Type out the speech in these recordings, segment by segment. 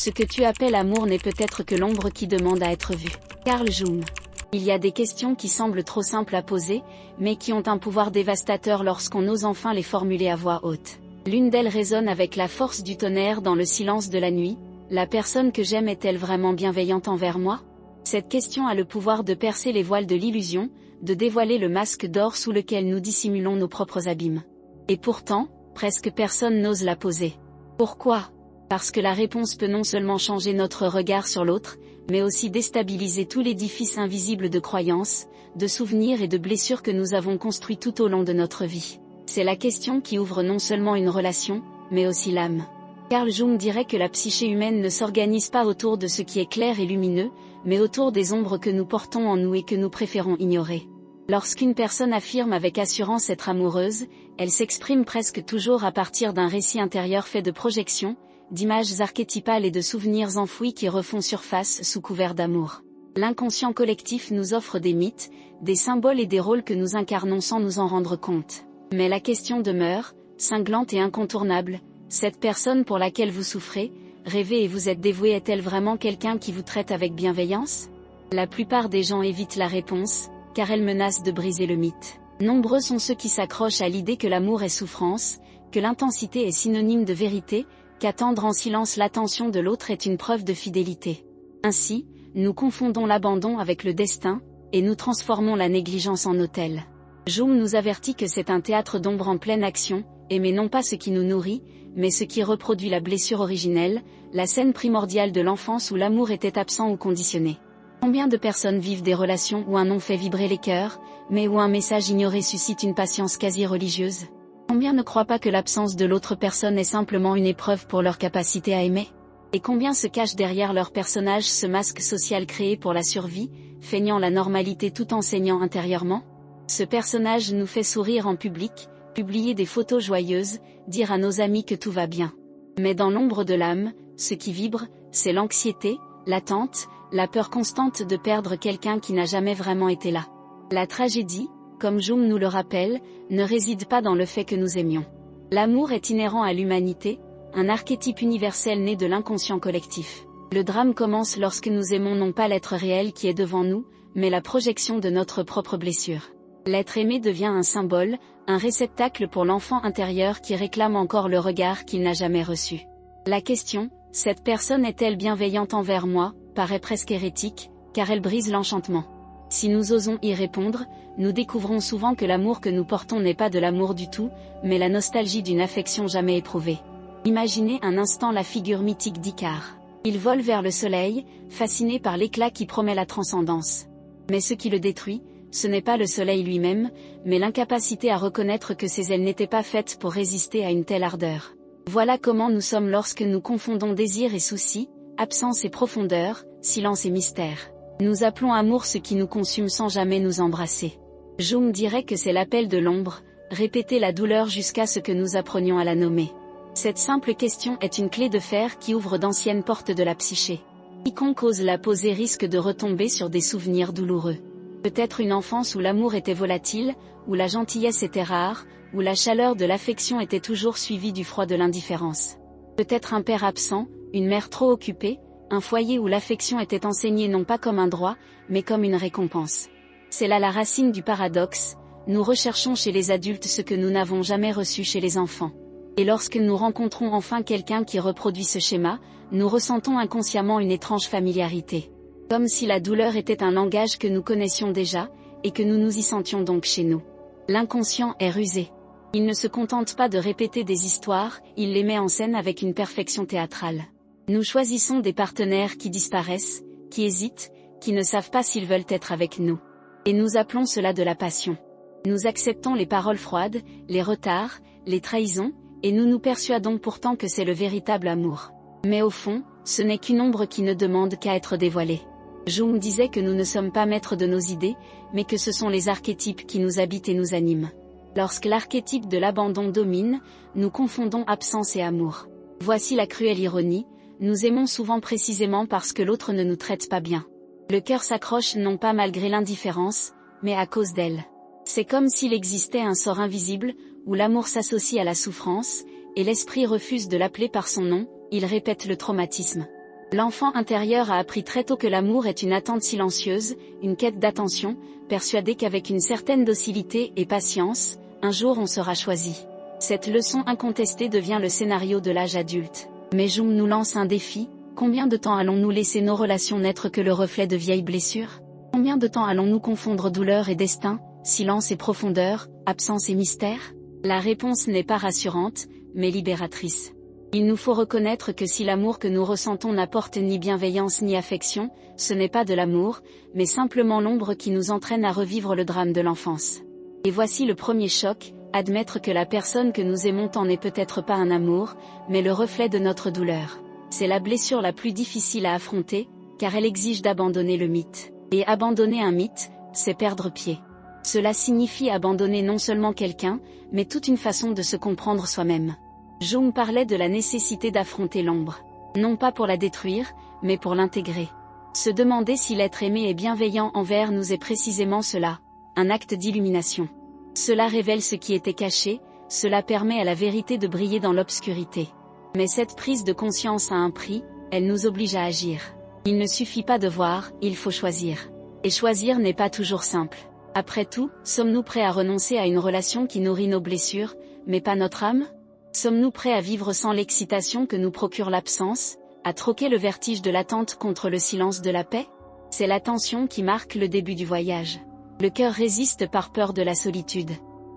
Ce que tu appelles amour n'est peut-être que l'ombre qui demande à être vue. Carl Jung. Il y a des questions qui semblent trop simples à poser, mais qui ont un pouvoir dévastateur lorsqu'on ose enfin les formuler à voix haute. L'une d'elles résonne avec la force du tonnerre dans le silence de la nuit. La personne que j'aime est-elle vraiment bienveillante envers moi? Cette question a le pouvoir de percer les voiles de l'illusion, de dévoiler le masque d'or sous lequel nous dissimulons nos propres abîmes. Et pourtant, presque personne n'ose la poser. Pourquoi? Parce que la réponse peut non seulement changer notre regard sur l'autre, mais aussi déstabiliser tout l'édifice invisible de croyances, de souvenirs et de blessures que nous avons construits tout au long de notre vie. C'est la question qui ouvre non seulement une relation, mais aussi l'âme. Carl Jung dirait que la psyché humaine ne s'organise pas autour de ce qui est clair et lumineux, mais autour des ombres que nous portons en nous et que nous préférons ignorer. Lorsqu'une personne affirme avec assurance être amoureuse, elle s'exprime presque toujours à partir d'un récit intérieur fait de projections, d'images archétypales et de souvenirs enfouis qui refont surface sous couvert d'amour. L'inconscient collectif nous offre des mythes, des symboles et des rôles que nous incarnons sans nous en rendre compte. Mais la question demeure, cinglante et incontournable, cette personne pour laquelle vous souffrez, rêvez et vous êtes dévoué est-elle vraiment quelqu'un qui vous traite avec bienveillance? La plupart des gens évitent la réponse, car elle menace de briser le mythe. Nombreux sont ceux qui s'accrochent à l'idée que l'amour est souffrance, que l'intensité est synonyme de vérité, qu'attendre en silence l'attention de l'autre est une preuve de fidélité. Ainsi, nous confondons l'abandon avec le destin, et nous transformons la négligence en autel. Jung nous avertit que c'est un théâtre d'ombre en pleine action, aimer non pas ce qui nous nourrit, mais ce qui reproduit la blessure originelle, la scène primordiale de l'enfance où l'amour était absent ou conditionné. Combien de personnes vivent des relations où un nom fait vibrer les cœurs, mais où un message ignoré suscite une patience quasi religieuse? Combien ne croient pas que l'absence de l'autre personne est simplement une épreuve pour leur capacité à aimer? Et combien se cachent derrière leur personnage ce masque social créé pour la survie, feignant la normalité tout en saignant intérieurement? Ce personnage nous fait sourire en public, publier des photos joyeuses, dire à nos amis que tout va bien. Mais dans l'ombre de l'âme, ce qui vibre, c'est l'anxiété, l'attente, la peur constante de perdre quelqu'un qui n'a jamais vraiment été là. La tragédie, comme Jung nous le rappelle, ne réside pas dans le fait que nous aimions. L'amour est inhérent à l'humanité, un archétype universel né de l'inconscient collectif. Le drame commence lorsque nous aimons non pas l'être réel qui est devant nous, mais la projection de notre propre blessure. L'être aimé devient un symbole, un réceptacle pour l'enfant intérieur qui réclame encore le regard qu'il n'a jamais reçu. La question, cette personne est-elle bienveillante envers moi, paraît presque hérétique, car elle brise l'enchantement. Si nous osons y répondre, nous découvrons souvent que l'amour que nous portons n'est pas de l'amour du tout, mais la nostalgie d'une affection jamais éprouvée. Imaginez un instant la figure mythique d'Icare. Il vole vers le soleil, fasciné par l'éclat qui promet la transcendance. Mais ce qui le détruit, ce n'est pas le soleil lui-même, mais l'incapacité à reconnaître que ses ailes n'étaient pas faites pour résister à une telle ardeur. Voilà comment nous sommes lorsque nous confondons désir et souci, absence et profondeur, silence et mystère. Nous appelons amour ce qui nous consume sans jamais nous embrasser. Jung dirait que c'est l'appel de l'ombre, répéter la douleur jusqu'à ce que nous apprenions à la nommer. Cette simple question est une clé de fer qui ouvre d'anciennes portes de la psyché. Quiconque ose la poser risque de retomber sur des souvenirs douloureux. Peut-être une enfance où l'amour était volatile, où la gentillesse était rare, où la chaleur de l'affection était toujours suivie du froid de l'indifférence. Peut-être un père absent, une mère trop occupée, un foyer où l'affection était enseignée non pas comme un droit, mais comme une récompense. C'est là la racine du paradoxe, nous recherchons chez les adultes ce que nous n'avons jamais reçu chez les enfants. Et lorsque nous rencontrons enfin quelqu'un qui reproduit ce schéma, nous ressentons inconsciemment une étrange familiarité. Comme si la douleur était un langage que nous connaissions déjà, et que nous nous y sentions donc chez nous. L'inconscient est rusé. Il ne se contente pas de répéter des histoires, il les met en scène avec une perfection théâtrale. Nous choisissons des partenaires qui disparaissent, qui hésitent, qui ne savent pas s'ils veulent être avec nous. Et nous appelons cela de la passion. Nous acceptons les paroles froides, les retards, les trahisons, et nous nous persuadons pourtant que c'est le véritable amour. Mais au fond, ce n'est qu'une ombre qui ne demande qu'à être dévoilée. Jung disait que nous ne sommes pas maîtres de nos idées, mais que ce sont les archétypes qui nous habitent et nous animent. Lorsque l'archétype de l'abandon domine, nous confondons absence et amour. Voici la cruelle ironie, nous aimons souvent précisément parce que l'autre ne nous traite pas bien. Le cœur s'accroche non pas malgré l'indifférence, mais à cause d'elle. C'est comme s'il existait un sort invisible, où l'amour s'associe à la souffrance, et l'esprit refuse de l'appeler par son nom, il répète le traumatisme. L'enfant intérieur a appris très tôt que l'amour est une attente silencieuse, une quête d'attention, persuadé qu'avec une certaine docilité et patience, un jour on sera choisi. Cette leçon incontestée devient le scénario de l'âge adulte. Mais Jung nous lance un défi: combien de temps allons-nous laisser nos relations n'être que le reflet de vieilles blessures? Combien de temps allons-nous confondre douleur et destin, silence et profondeur, absence et mystère? La réponse n'est pas rassurante, mais libératrice. Il nous faut reconnaître que si l'amour que nous ressentons n'apporte ni bienveillance ni affection, ce n'est pas de l'amour, mais simplement l'ombre qui nous entraîne à revivre le drame de l'enfance. Et voici le premier choc: admettre que la personne que nous aimons tant n'est peut-être pas un amour, mais le reflet de notre douleur. C'est la blessure la plus difficile à affronter, car elle exige d'abandonner le mythe. Et abandonner un mythe, c'est perdre pied. Cela signifie abandonner non seulement quelqu'un, mais toute une façon de se comprendre soi-même. Jung parlait de la nécessité d'affronter l'ombre. Non pas pour la détruire, mais pour l'intégrer. Se demander si l'être aimé est bienveillant envers nous est précisément cela, un acte d'illumination. Cela révèle ce qui était caché, cela permet à la vérité de briller dans l'obscurité. Mais cette prise de conscience a un prix, elle nous oblige à agir. Il ne suffit pas de voir, il faut choisir. Et choisir n'est pas toujours simple. Après tout, sommes-nous prêts à renoncer à une relation qui nourrit nos blessures, mais pas notre âme? Sommes-nous prêts à vivre sans l'excitation que nous procure l'absence, à troquer le vertige de l'attente contre le silence de la paix? C'est la tension qui marque le début du voyage. Le cœur résiste par peur de la solitude.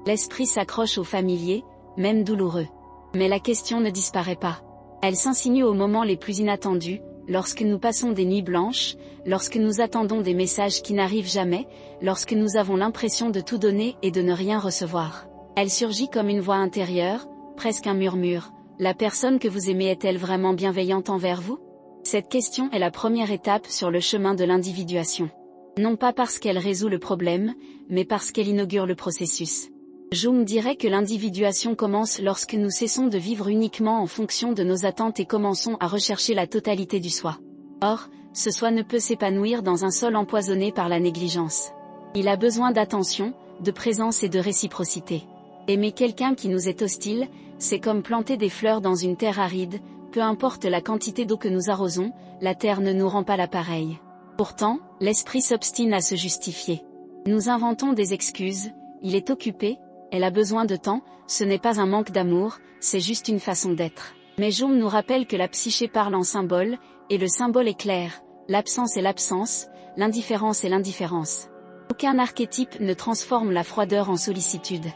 L'esprit s'accroche au familier, même douloureux. Mais la question ne disparaît pas. Elle s'insinue aux moments les plus inattendus, lorsque nous passons des nuits blanches, lorsque nous attendons des messages qui n'arrivent jamais, lorsque nous avons l'impression de tout donner et de ne rien recevoir. Elle surgit comme une voix intérieure, presque un murmure: la personne que vous aimez est-elle vraiment bienveillante envers vous? Cette question est la première étape sur le chemin de l'individuation. Non pas parce qu'elle résout le problème, mais parce qu'elle inaugure le processus. Jung dirait que l'individuation commence lorsque nous cessons de vivre uniquement en fonction de nos attentes et commençons à rechercher la totalité du soi. Or, ce soi ne peut s'épanouir dans un sol empoisonné par la négligence. Il a besoin d'attention, de présence et de réciprocité. Aimer quelqu'un qui nous est hostile, c'est comme planter des fleurs dans une terre aride, peu importe la quantité d'eau que nous arrosons, la terre ne nous rend pas l'appareil. Pourtant, l'esprit s'obstine à se justifier. Nous inventons des excuses: il est occupé, elle a besoin de temps, ce n'est pas un manque d'amour, c'est juste une façon d'être. Mais Jung nous rappelle que la psyché parle en symbole, et le symbole est clair: l'absence est l'absence, l'indifférence est l'indifférence. Aucun archétype ne transforme la froideur en sollicitude.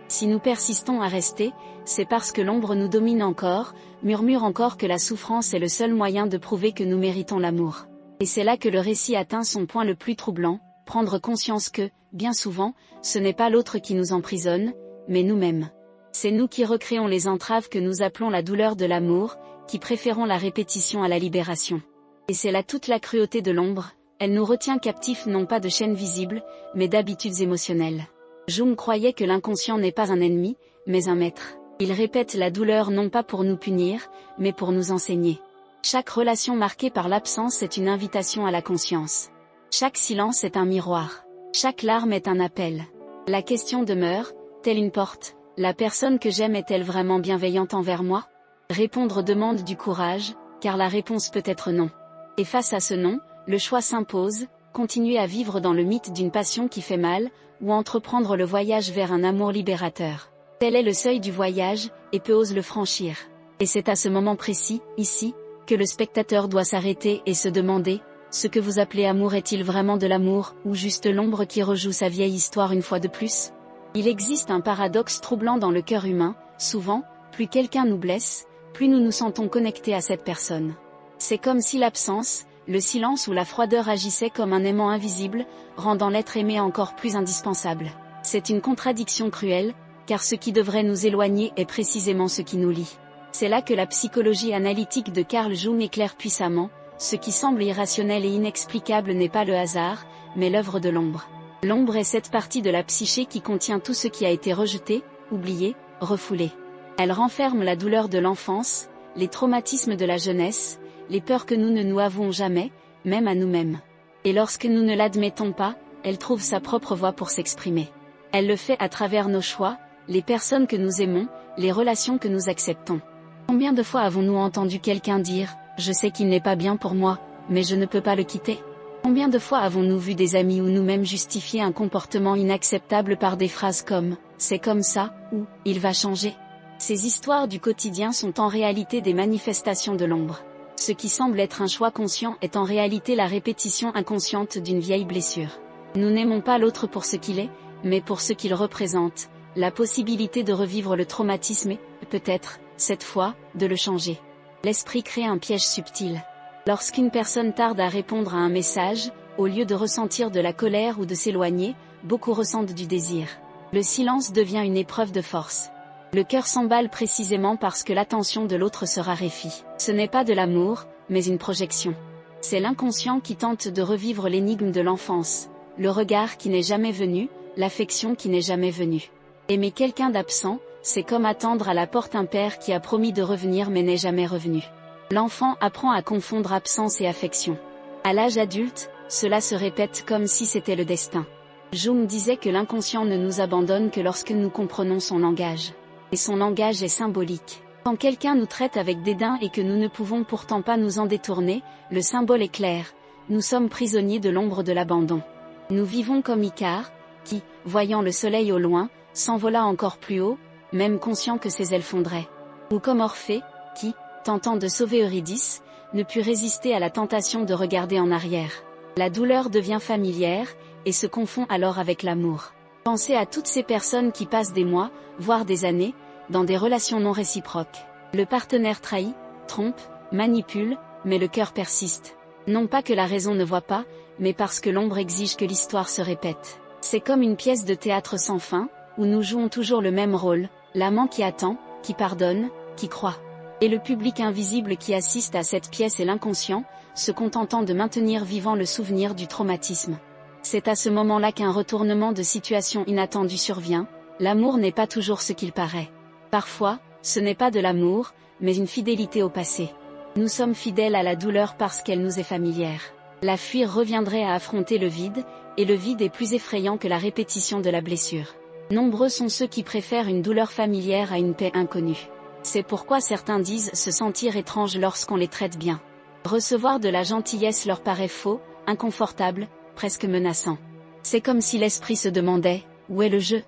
Si nous persistons à rester, c'est parce que l'ombre nous domine encore, murmure encore que la souffrance est le seul moyen de prouver que nous méritons l'amour. Et c'est là que le récit atteint son point le plus troublant: prendre conscience que, bien souvent, ce n'est pas l'autre qui nous emprisonne, mais nous-mêmes. C'est nous qui recréons les entraves que nous appelons la douleur de l'amour, qui préférons la répétition à la libération. Et c'est là toute la cruauté de l'ombre: elle nous retient captifs non pas de chaînes visibles, mais d'habitudes émotionnelles. Jung croyait que l'inconscient n'est pas un ennemi, mais un maître. Il répète la douleur non pas pour nous punir, mais pour nous enseigner. Chaque relation marquée par l'absence est une invitation à la conscience. Chaque silence est un miroir. Chaque larme est un appel. La question demeure, telle une porte: la personne que j'aime est-elle vraiment bienveillante envers moi? Répondre demande du courage, car la réponse peut être non. Et face à ce non, le choix s'impose: continuer à vivre dans le mythe d'une passion qui fait mal, ou entreprendre le voyage vers un amour libérateur. Tel est le seuil du voyage, et peu ose le franchir. Et c'est à ce moment précis, ici, que le spectateur doit s'arrêter et se demander: ce que vous appelez amour est-il vraiment de l'amour, ou juste l'ombre qui rejoue sa vieille histoire une fois de plus? Il existe un paradoxe troublant dans le cœur humain: souvent, plus quelqu'un nous blesse, plus nous nous sentons connectés à cette personne. C'est comme si l'absence, le silence ou la froideur agissaient comme un aimant invisible, rendant l'être aimé encore plus indispensable. C'est une contradiction cruelle, car ce qui devrait nous éloigner est précisément ce qui nous lie. C'est là que la psychologie analytique de Carl Jung éclaire puissamment: ce qui semble irrationnel et inexplicable n'est pas le hasard, mais l'œuvre de l'ombre. L'ombre est cette partie de la psyché qui contient tout ce qui a été rejeté, oublié, refoulé. Elle renferme la douleur de l'enfance, les traumatismes de la jeunesse, les peurs que nous ne nous avouons jamais, même à nous-mêmes. Et lorsque nous ne l'admettons pas, elle trouve sa propre voie pour s'exprimer. Elle le fait à travers nos choix, les personnes que nous aimons, les relations que nous acceptons. Combien de fois avons-nous entendu quelqu'un dire: je sais qu'il n'est pas bien pour moi, mais je ne peux pas le quitter. Combien de fois avons-nous vu des amis ou nous-mêmes justifier un comportement inacceptable par des phrases comme « c'est comme ça » ou « il va changer ». Ces histoires du quotidien sont en réalité des manifestations de l'ombre. Ce qui semble être un choix conscient est en réalité la répétition inconsciente d'une vieille blessure. Nous n'aimons pas l'autre pour ce qu'il est, mais pour ce qu'il représente, la possibilité de revivre le traumatisme et, peut-être, cette fois, de le changer. L'esprit crée un piège subtil. Lorsqu'une personne tarde à répondre à un message, au lieu de ressentir de la colère ou de s'éloigner, beaucoup ressentent du désir. Le silence devient une épreuve de force. Le cœur s'emballe précisément parce que l'attention de l'autre se raréfie. Ce n'est pas de l'amour, mais une projection. C'est l'inconscient qui tente de revivre l'énigme de l'enfance, le regard qui n'est jamais venu, l'affection qui n'est jamais venue. Aimer quelqu'un d'absent, c'est comme attendre à la porte un père qui a promis de revenir mais n'est jamais revenu. L'enfant apprend à confondre absence et affection. À l'âge adulte, cela se répète comme si c'était le destin. Jung disait que l'inconscient ne nous abandonne que lorsque nous comprenons son langage. Et son langage est symbolique. Quand quelqu'un nous traite avec dédain et que nous ne pouvons pourtant pas nous en détourner, le symbole est clair. Nous sommes prisonniers de l'ombre de l'abandon. Nous vivons comme Icare, qui, voyant le soleil au loin, s'envola encore plus haut, même conscient que ses ailes fondraient. Ou comme Orphée, qui, tentant de sauver Eurydice, ne put résister à la tentation de regarder en arrière. La douleur devient familière, et se confond alors avec l'amour. Pensez à toutes ces personnes qui passent des mois, voire des années, dans des relations non réciproques. Le partenaire trahit, trompe, manipule, mais le cœur persiste. Non pas que la raison ne voit pas, mais parce que l'ombre exige que l'histoire se répète. C'est comme une pièce de théâtre sans fin, où nous jouons toujours le même rôle, l'amant qui attend, qui pardonne, qui croit. Et le public invisible qui assiste à cette pièce est l'inconscient, se contentant de maintenir vivant le souvenir du traumatisme. C'est à ce moment-là qu'un retournement de situation inattendu survient, l'amour n'est pas toujours ce qu'il paraît. Parfois, ce n'est pas de l'amour, mais une fidélité au passé. Nous sommes fidèles à la douleur parce qu'elle nous est familière. La fuir reviendrait à affronter le vide, et le vide est plus effrayant que la répétition de la blessure. Nombreux sont ceux qui préfèrent une douleur familière à une paix inconnue. C'est pourquoi certains disent se sentir étranges lorsqu'on les traite bien. Recevoir de la gentillesse leur paraît faux, inconfortable, presque menaçant. C'est comme si l'esprit se demandait, où est le jeu?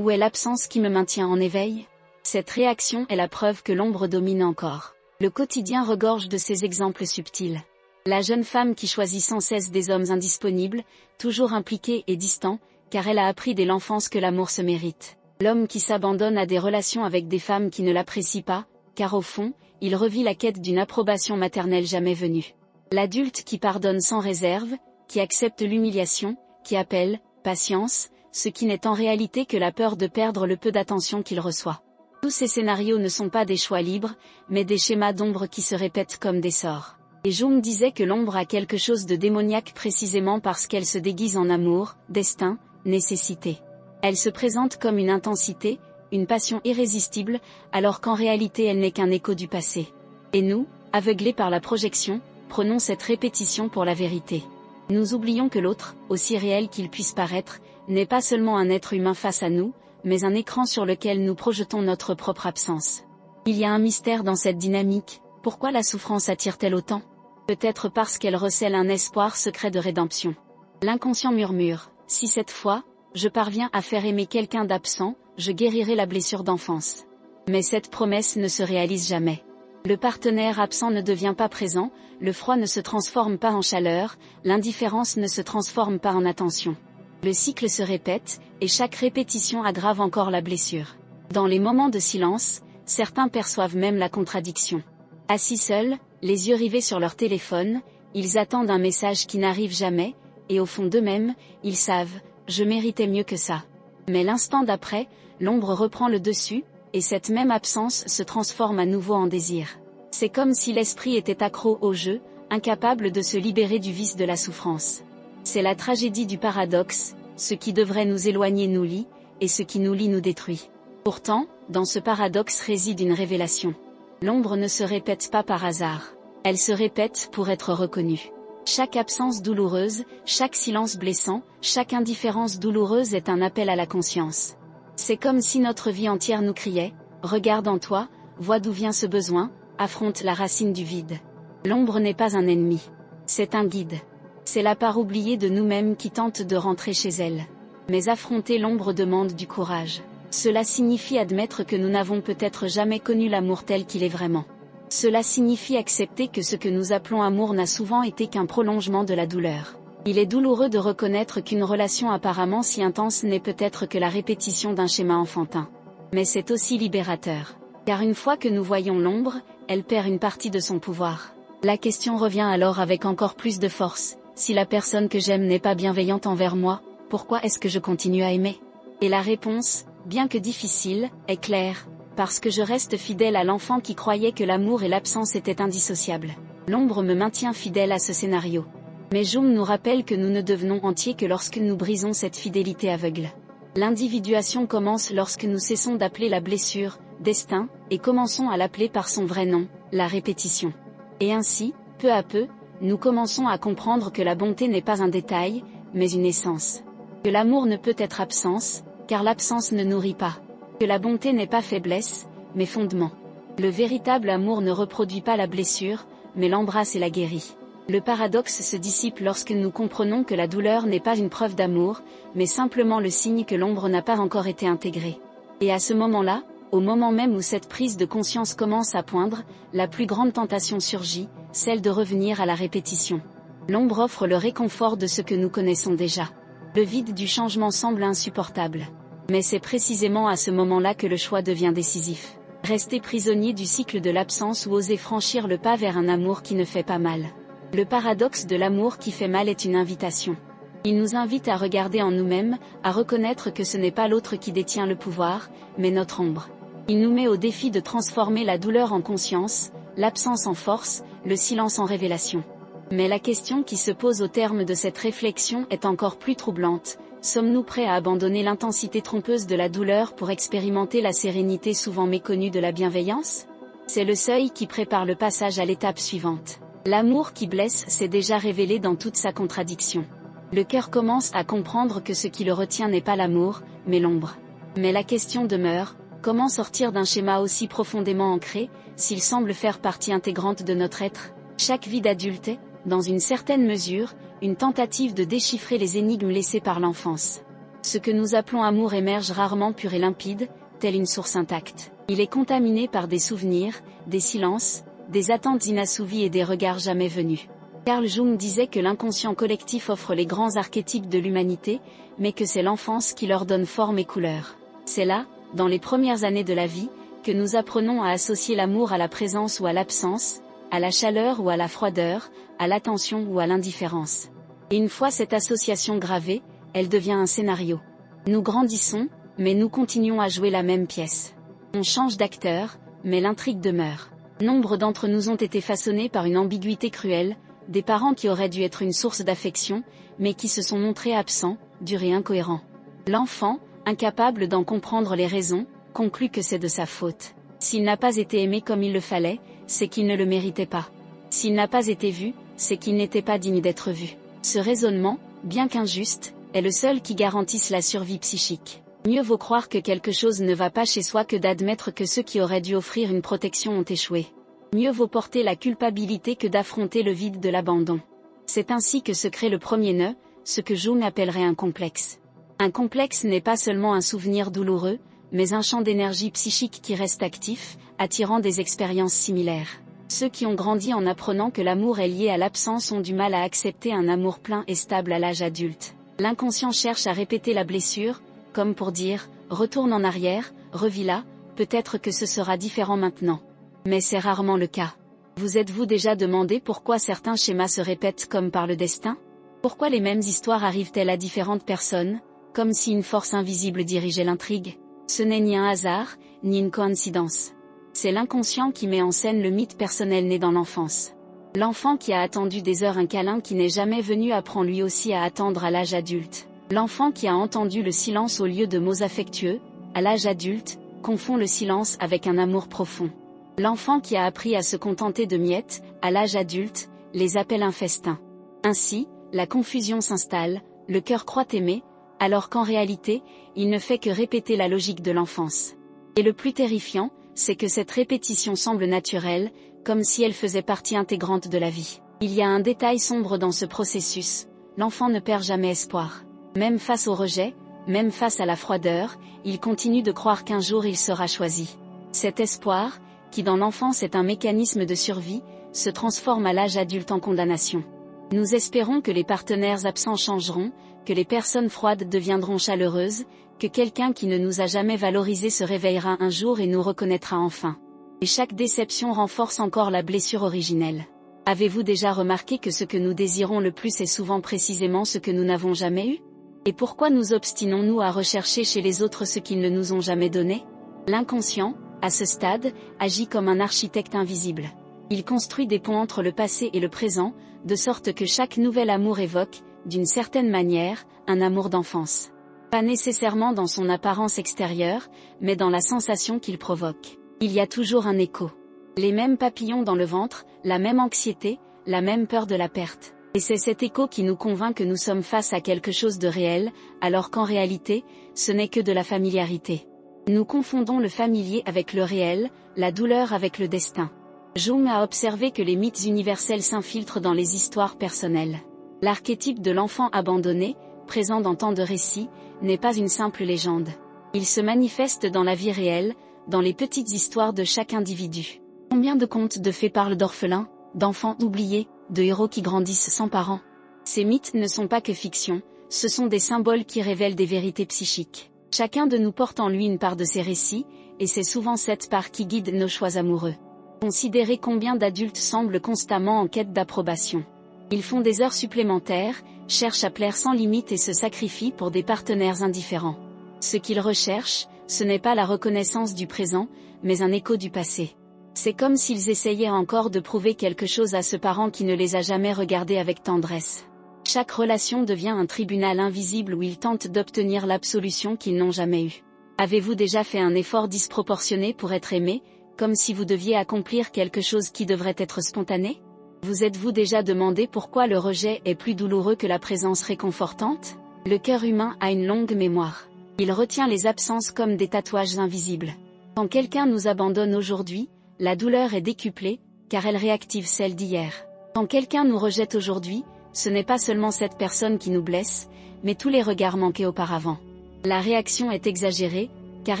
Où est l'absence qui me maintient en éveil? Cette réaction est la preuve que l'ombre domine encore. Le quotidien regorge de ces exemples subtils. La jeune femme qui choisit sans cesse des hommes indisponibles, toujours impliqués et distants, car elle a appris dès l'enfance que l'amour se mérite. L'homme qui s'abandonne à des relations avec des femmes qui ne l'apprécient pas, car au fond, il revit la quête d'une approbation maternelle jamais venue. L'adulte qui pardonne sans réserve, qui accepte l'humiliation, qui appelle « patience », ce qui n'est en réalité que la peur de perdre le peu d'attention qu'il reçoit. Tous ces scénarios ne sont pas des choix libres, mais des schémas d'ombre qui se répètent comme des sorts. Et Jung disait que l'ombre a quelque chose de démoniaque précisément parce qu'elle se déguise en amour, destin, nécessité. Elle se présente comme une intensité, une passion irrésistible, alors qu'en réalité elle n'est qu'un écho du passé. Et nous, aveuglés par la projection, prenons cette répétition pour la vérité. Nous oublions que l'autre, aussi réel qu'il puisse paraître, n'est pas seulement un être humain face à nous, mais un écran sur lequel nous projetons notre propre absence. Il y a un mystère dans cette dynamique. Pourquoi la souffrance attire-t-elle autant? Peut-être parce qu'elle recèle un espoir secret de rédemption. L'inconscient murmure, si cette fois, je parviens à faire aimer quelqu'un d'absent, je guérirai la blessure d'enfance. Mais cette promesse ne se réalise jamais. Le partenaire absent ne devient pas présent, le froid ne se transforme pas en chaleur, l'indifférence ne se transforme pas en attention. Le cycle se répète, et chaque répétition aggrave encore la blessure. Dans les moments de silence, certains perçoivent même la contradiction. Assis seuls, les yeux rivés sur leur téléphone, ils attendent un message qui n'arrive jamais, et au fond d'eux-mêmes, ils savent, je méritais mieux que ça. Mais l'instant d'après, l'ombre reprend le dessus, et cette même absence se transforme à nouveau en désir. C'est comme si l'esprit était accro au jeu, incapable de se libérer du vice de la souffrance. C'est la tragédie du paradoxe, ce qui devrait nous éloigner nous lie, et ce qui nous lie nous détruit. Pourtant, dans ce paradoxe réside une révélation. L'ombre ne se répète pas par hasard. Elle se répète pour être reconnue. Chaque absence douloureuse, chaque silence blessant, chaque indifférence douloureuse est un appel à la conscience. C'est comme si notre vie entière nous criait, regarde en toi, vois d'où vient ce besoin, affronte la racine du vide. L'ombre n'est pas un ennemi. C'est un guide. C'est la part oubliée de nous-mêmes qui tente de rentrer chez elle. Mais affronter l'ombre demande du courage. Cela signifie admettre que nous n'avons peut-être jamais connu l'amour tel qu'il est vraiment. Cela signifie accepter que ce que nous appelons amour n'a souvent été qu'un prolongement de la douleur. Il est douloureux de reconnaître qu'une relation apparemment si intense n'est peut-être que la répétition d'un schéma enfantin. Mais c'est aussi libérateur. Car une fois que nous voyons l'ombre, elle perd une partie de son pouvoir. La question revient alors avec encore plus de force. Si la personne que j'aime n'est pas bienveillante envers moi, pourquoi est-ce que je continue à aimer? Et la réponse, bien que difficile, est claire. Parce que je reste fidèle à l'enfant qui croyait que l'amour et l'absence étaient indissociables. L'ombre me maintient fidèle à ce scénario. Mais Jung nous rappelle que nous ne devenons entiers que lorsque nous brisons cette fidélité aveugle. L'individuation commence lorsque nous cessons d'appeler la blessure destin, et commençons à l'appeler par son vrai nom, la répétition. Et ainsi, peu à peu, nous commençons à comprendre que la bonté n'est pas un détail, mais une essence. Que l'amour ne peut être absence, car l'absence ne nourrit pas. Que la bonté n'est pas faiblesse, mais fondement. Le véritable amour ne reproduit pas la blessure, mais l'embrasse et la guérit. Le paradoxe se dissipe lorsque nous comprenons que la douleur n'est pas une preuve d'amour, mais simplement le signe que l'ombre n'a pas encore été intégrée. Et à ce moment-là, au moment même où cette prise de conscience commence à poindre, la plus grande tentation surgit, celle de revenir à la répétition. L'ombre offre le réconfort de ce que nous connaissons déjà. Le vide du changement semble insupportable. Mais c'est précisément à ce moment-là que le choix devient décisif. Rester prisonnier du cycle de l'absence ou oser franchir le pas vers un amour qui ne fait pas mal. Le paradoxe de l'amour qui fait mal est une invitation. Il nous invite à regarder en nous-mêmes, à reconnaître que ce n'est pas l'autre qui détient le pouvoir, mais notre ombre. Il nous met au défi de transformer la douleur en conscience, l'absence en force, le silence en révélation. Mais la question qui se pose au terme de cette réflexion est encore plus troublante. Sommes-nous prêts à abandonner l'intensité trompeuse de la douleur pour expérimenter la sérénité souvent méconnue de la bienveillance? C'est le seuil qui prépare le passage à l'étape suivante. L'amour qui blesse s'est déjà révélé dans toute sa contradiction. Le cœur commence à comprendre que ce qui le retient n'est pas l'amour, mais l'ombre. Mais la question demeure, comment sortir d'un schéma aussi profondément ancré, s'il semble faire partie intégrante de notre être? Chaque vie d'adulte est, dans une certaine mesure, une tentative de déchiffrer les énigmes laissées par l'enfance. Ce que nous appelons amour émerge rarement pur et limpide, tel une source intacte. Il est contaminé par des souvenirs, des silences, des attentes inassouvies et des regards jamais venus. Carl Jung disait que l'inconscient collectif offre les grands archétypes de l'humanité, mais que c'est l'enfance qui leur donne forme et couleur. C'est là, dans les premières années de la vie, que nous apprenons à associer l'amour à la présence ou à l'absence, à la chaleur ou à la froideur, à l'attention ou à l'indifférence. Et une fois cette association gravée, elle devient un scénario. Nous grandissons, mais nous continuons à jouer la même pièce. On change d'acteur, mais l'intrigue demeure. Nombre d'entre nous ont été façonnés par une ambiguïté cruelle, des parents qui auraient dû être une source d'affection, mais qui se sont montrés absents, durs et incohérents. L'enfant, incapable d'en comprendre les raisons, conclut que c'est de sa faute. S'il n'a pas été aimé comme il le fallait, c'est qu'il ne le méritait pas. S'il n'a pas été vu, c'est qu'il n'était pas digne d'être vu. Ce raisonnement, bien qu'injuste, est le seul qui garantisse la survie psychique. Mieux vaut croire que quelque chose ne va pas chez soi que d'admettre que ceux qui auraient dû offrir une protection ont échoué. Mieux vaut porter la culpabilité que d'affronter le vide de l'abandon. C'est ainsi que se crée le premier nœud, ce que Jung appellerait un complexe. Un complexe n'est pas seulement un souvenir douloureux, mais un champ d'énergie psychique qui reste actif, attirant des expériences similaires. Ceux qui ont grandi en apprenant que l'amour est lié à l'absence ont du mal à accepter un amour plein et stable à l'âge adulte. L'inconscient cherche à répéter la blessure, comme pour dire « retourne en arrière, revis-la, peut-être que ce sera différent maintenant ». Mais c'est rarement le cas. Vous êtes-vous déjà demandé pourquoi certains schémas se répètent comme par le destin? Pourquoi les mêmes histoires arrivent-elles à différentes personnes, comme si une force invisible dirigeait l'intrigue? Ce n'est ni un hasard, ni une coïncidence. C'est l'inconscient qui met en scène le mythe personnel né dans l'enfance. L'enfant qui a attendu des heures un câlin qui n'est jamais venu apprend lui aussi à attendre à l'âge adulte. L'enfant qui a entendu le silence au lieu de mots affectueux, à l'âge adulte, confond le silence avec un amour profond. L'enfant qui a appris à se contenter de miettes, à l'âge adulte, les appelle un festin. Ainsi, la confusion s'installe, le cœur croit aimer, alors qu'en réalité, il ne fait que répéter la logique de l'enfance. Et le plus terrifiant, c'est que cette répétition semble naturelle, comme si elle faisait partie intégrante de la vie. Il y a un détail sombre dans ce processus, l'enfant ne perd jamais espoir. Même face au rejet, même face à la froideur, il continue de croire qu'un jour il sera choisi. Cet espoir, qui dans l'enfance est un mécanisme de survie, se transforme à l'âge adulte en condamnation. Nous espérons que les partenaires absents changeront, que les personnes froides deviendront chaleureuses, que quelqu'un qui ne nous a jamais valorisés se réveillera un jour et nous reconnaîtra enfin. Et chaque déception renforce encore la blessure originelle. Avez-vous déjà remarqué que ce que nous désirons le plus est souvent précisément ce que nous n'avons jamais eu? Et pourquoi nous obstinons-nous à rechercher chez les autres ce qu'ils ne nous ont jamais donné? L'inconscient, à ce stade, agit comme un architecte invisible. Il construit des ponts entre le passé et le présent, de sorte que chaque nouvel amour évoque, d'une certaine manière, un amour d'enfance. Pas nécessairement dans son apparence extérieure, mais dans la sensation qu'il provoque. Il y a toujours un écho. Les mêmes papillons dans le ventre, la même anxiété, la même peur de la perte. Et c'est cet écho qui nous convainc que nous sommes face à quelque chose de réel, alors qu'en réalité, ce n'est que de la familiarité. Nous confondons le familier avec le réel, la douleur avec le destin. Jung a observé que les mythes universels s'infiltrent dans les histoires personnelles. L'archétype de l'enfant abandonné, présent dans tant de récits, n'est pas une simple légende. Il se manifeste dans la vie réelle, dans les petites histoires de chaque individu. Combien de contes de fées parlent d'orphelins, d'enfants oubliés, de héros qui grandissent sans parents? Ces mythes ne sont pas que fiction, ce sont des symboles qui révèlent des vérités psychiques. Chacun de nous porte en lui une part de ces récits, et c'est souvent cette part qui guide nos choix amoureux. Considérez combien d'adultes semblent constamment en quête d'approbation. Ils font des heures supplémentaires, cherchent à plaire sans limite et se sacrifient pour des partenaires indifférents. Ce qu'ils recherchent, ce n'est pas la reconnaissance du présent, mais un écho du passé. C'est comme s'ils essayaient encore de prouver quelque chose à ce parent qui ne les a jamais regardés avec tendresse. Chaque relation devient un tribunal invisible où ils tentent d'obtenir l'absolution qu'ils n'ont jamais eue. Avez-vous déjà fait un effort disproportionné pour être aimé, comme si vous deviez accomplir quelque chose qui devrait être spontané? Vous êtes-vous déjà demandé pourquoi le rejet est plus douloureux que la présence réconfortante? Le cœur humain a une longue mémoire. Il retient les absences comme des tatouages invisibles. Quand quelqu'un nous abandonne aujourd'hui, la douleur est décuplée, car elle réactive celle d'hier. Quand quelqu'un nous rejette aujourd'hui, ce n'est pas seulement cette personne qui nous blesse, mais tous les regards manqués auparavant. La réaction est exagérée, car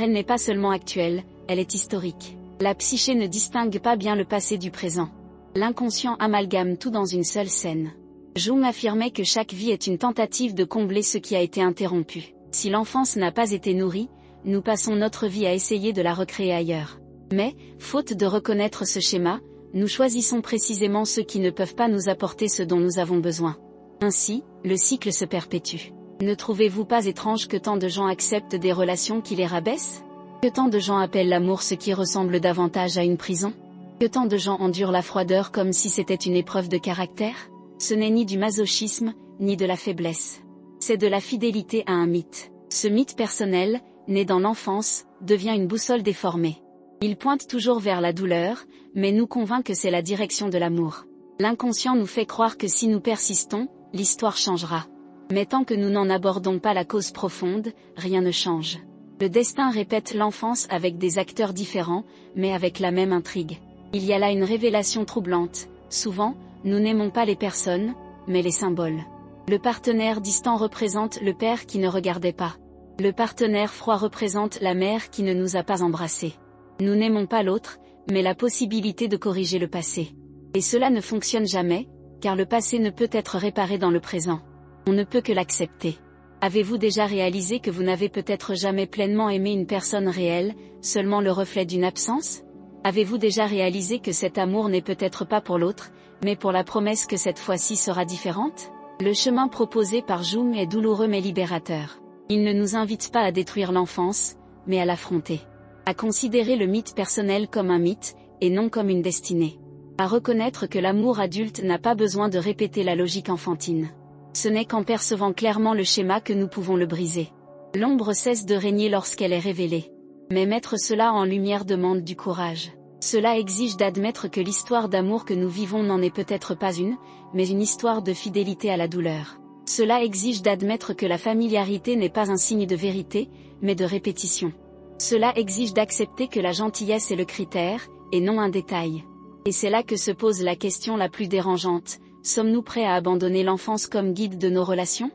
elle n'est pas seulement actuelle, elle est historique. La psyché ne distingue pas bien le passé du présent. L'inconscient amalgame tout dans une seule scène. Jung affirmait que chaque vie est une tentative de combler ce qui a été interrompu. Si l'enfance n'a pas été nourrie, nous passons notre vie à essayer de la recréer ailleurs. Mais, faute de reconnaître ce schéma, nous choisissons précisément ceux qui ne peuvent pas nous apporter ce dont nous avons besoin. Ainsi, le cycle se perpétue. Ne trouvez-vous pas étrange que tant de gens acceptent des relations qui les rabaissent? Que tant de gens appellent l'amour ce qui ressemble davantage à une prison? Que tant de gens endurent la froideur comme si c'était une épreuve de caractère? Ce n'est ni du masochisme, ni de la faiblesse. C'est de la fidélité à un mythe. Ce mythe personnel, né dans l'enfance, devient une boussole déformée. Il pointe toujours vers la douleur, mais nous convainc que c'est la direction de l'amour. L'inconscient nous fait croire que si nous persistons, l'histoire changera. Mais tant que nous n'en abordons pas la cause profonde, rien ne change. Le destin répète l'enfance avec des acteurs différents, mais avec la même intrigue. Il y a là une révélation troublante. Souvent, nous n'aimons pas les personnes, mais les symboles. Le partenaire distant représente le père qui ne regardait pas. Le partenaire froid représente la mère qui ne nous a pas embrassés. Nous n'aimons pas l'autre, mais la possibilité de corriger le passé. Et cela ne fonctionne jamais, car le passé ne peut être réparé dans le présent. On ne peut que l'accepter. Avez-vous déjà réalisé que vous n'avez peut-être jamais pleinement aimé une personne réelle, seulement le reflet d'une absence? Avez-vous déjà réalisé que cet amour n'est peut-être pas pour l'autre, mais pour la promesse que cette fois-ci sera différente? Le chemin proposé par Jung est douloureux mais libérateur. Il ne nous invite pas à détruire l'enfance, mais à l'affronter. À considérer le mythe personnel comme un mythe, et non comme une destinée. À reconnaître que l'amour adulte n'a pas besoin de répéter la logique enfantine. Ce n'est qu'en percevant clairement le schéma que nous pouvons le briser. L'ombre cesse de régner lorsqu'elle est révélée. Mais mettre cela en lumière demande du courage. Cela exige d'admettre que l'histoire d'amour que nous vivons n'en est peut-être pas une, mais une histoire de fidélité à la douleur. Cela exige d'admettre que la familiarité n'est pas un signe de vérité, mais de répétition. Cela exige d'accepter que la gentillesse est le critère, et non un détail. Et c'est là que se pose la question la plus dérangeante. Sommes-nous prêts à abandonner l'enfance comme guide de nos relations?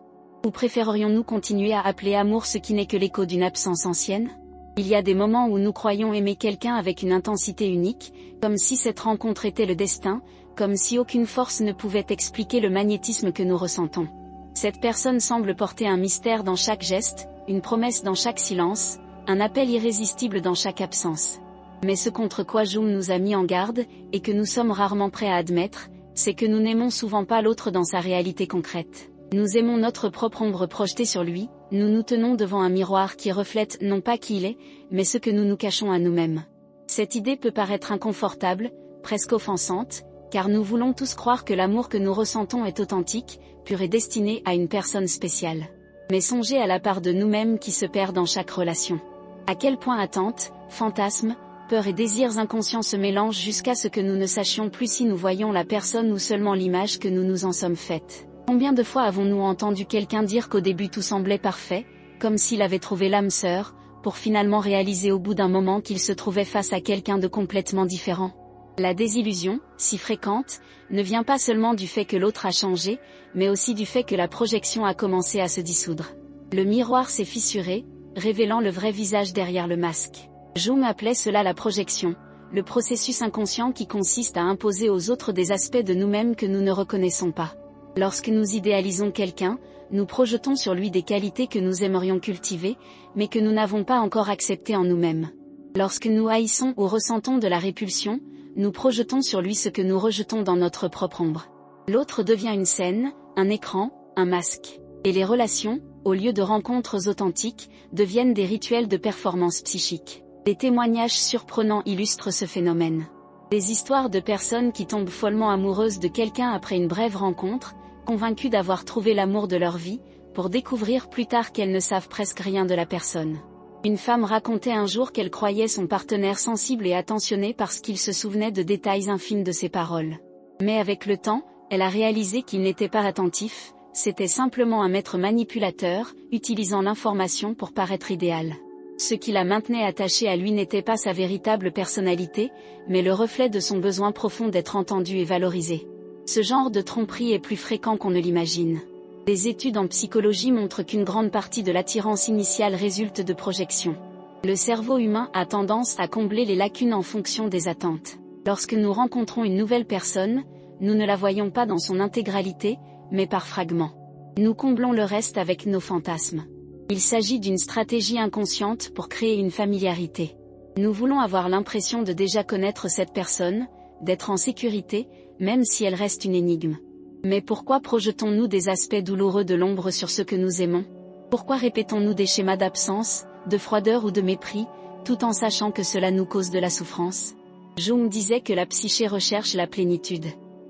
Ou préférerions-nous continuer à appeler amour ce qui n'est que l'écho d'une absence ancienne? Il y a des moments où nous croyons aimer quelqu'un avec une intensité unique, comme si cette rencontre était le destin, comme si aucune force ne pouvait expliquer le magnétisme que nous ressentons. Cette personne semble porter un mystère dans chaque geste, une promesse dans chaque silence, un appel irrésistible dans chaque absence. Mais ce contre quoi Jung nous a mis en garde, et que nous sommes rarement prêts à admettre, c'est que nous n'aimons souvent pas l'autre dans sa réalité concrète. Nous aimons notre propre ombre projetée sur lui, nous nous tenons devant un miroir qui reflète non pas qui il est, mais ce que nous nous cachons à nous-mêmes. Cette idée peut paraître inconfortable, presque offensante, car nous voulons tous croire que l'amour que nous ressentons est authentique, pur et destiné à une personne spéciale. Mais songez à la part de nous-mêmes qui se perd dans chaque relation. À quel point attentes, fantasmes, peurs et désirs inconscients se mélangent jusqu'à ce que nous ne sachions plus si nous voyons la personne ou seulement l'image que nous nous en sommes faites. Combien de fois avons-nous entendu quelqu'un dire qu'au début tout semblait parfait, comme s'il avait trouvé l'âme sœur, pour finalement réaliser au bout d'un moment qu'il se trouvait face à quelqu'un de complètement différent? La désillusion, si fréquente, ne vient pas seulement du fait que l'autre a changé, mais aussi du fait que la projection a commencé à se dissoudre. Le miroir s'est fissuré, révélant le vrai visage derrière le masque. Jung appelait cela la projection, le processus inconscient qui consiste à imposer aux autres des aspects de nous-mêmes que nous ne reconnaissons pas. Lorsque nous idéalisons quelqu'un, nous projetons sur lui des qualités que nous aimerions cultiver, mais que nous n'avons pas encore acceptées en nous-mêmes. Lorsque nous haïssons ou ressentons de la répulsion, nous projetons sur lui ce que nous rejetons dans notre propre ombre. L'autre devient une scène, un écran, un masque. Et les relations, au lieu de rencontres authentiques, deviennent des rituels de performance psychique. Des témoignages surprenants illustrent ce phénomène. Des histoires de personnes qui tombent follement amoureuses de quelqu'un après une brève rencontre, convaincues d'avoir trouvé l'amour de leur vie, pour découvrir plus tard qu'elles ne savent presque rien de la personne. Une femme racontait un jour qu'elle croyait son partenaire sensible et attentionné parce qu'il se souvenait de détails infimes de ses paroles. Mais avec le temps, elle a réalisé qu'il n'était pas attentif, c'était simplement un maître manipulateur, utilisant l'information pour paraître idéal. Ce qui la maintenait attachée à lui n'était pas sa véritable personnalité, mais le reflet de son besoin profond d'être entendu et valorisé. Ce genre de tromperie est plus fréquent qu'on ne l'imagine. Des études en psychologie montrent qu'une grande partie de l'attirance initiale résulte de projections. Le cerveau humain a tendance à combler les lacunes en fonction des attentes. Lorsque nous rencontrons une nouvelle personne, nous ne la voyons pas dans son intégralité, mais par fragments. Nous comblons le reste avec nos fantasmes. Il s'agit d'une stratégie inconsciente pour créer une familiarité. Nous voulons avoir l'impression de déjà connaître cette personne, d'être en sécurité, même si elle reste une énigme. Mais pourquoi projetons-nous des aspects douloureux de l'ombre sur ce que nous aimons? Pourquoi répétons-nous des schémas d'absence, de froideur ou de mépris, tout en sachant que cela nous cause de la souffrance? Jung disait que la psyché recherche la plénitude.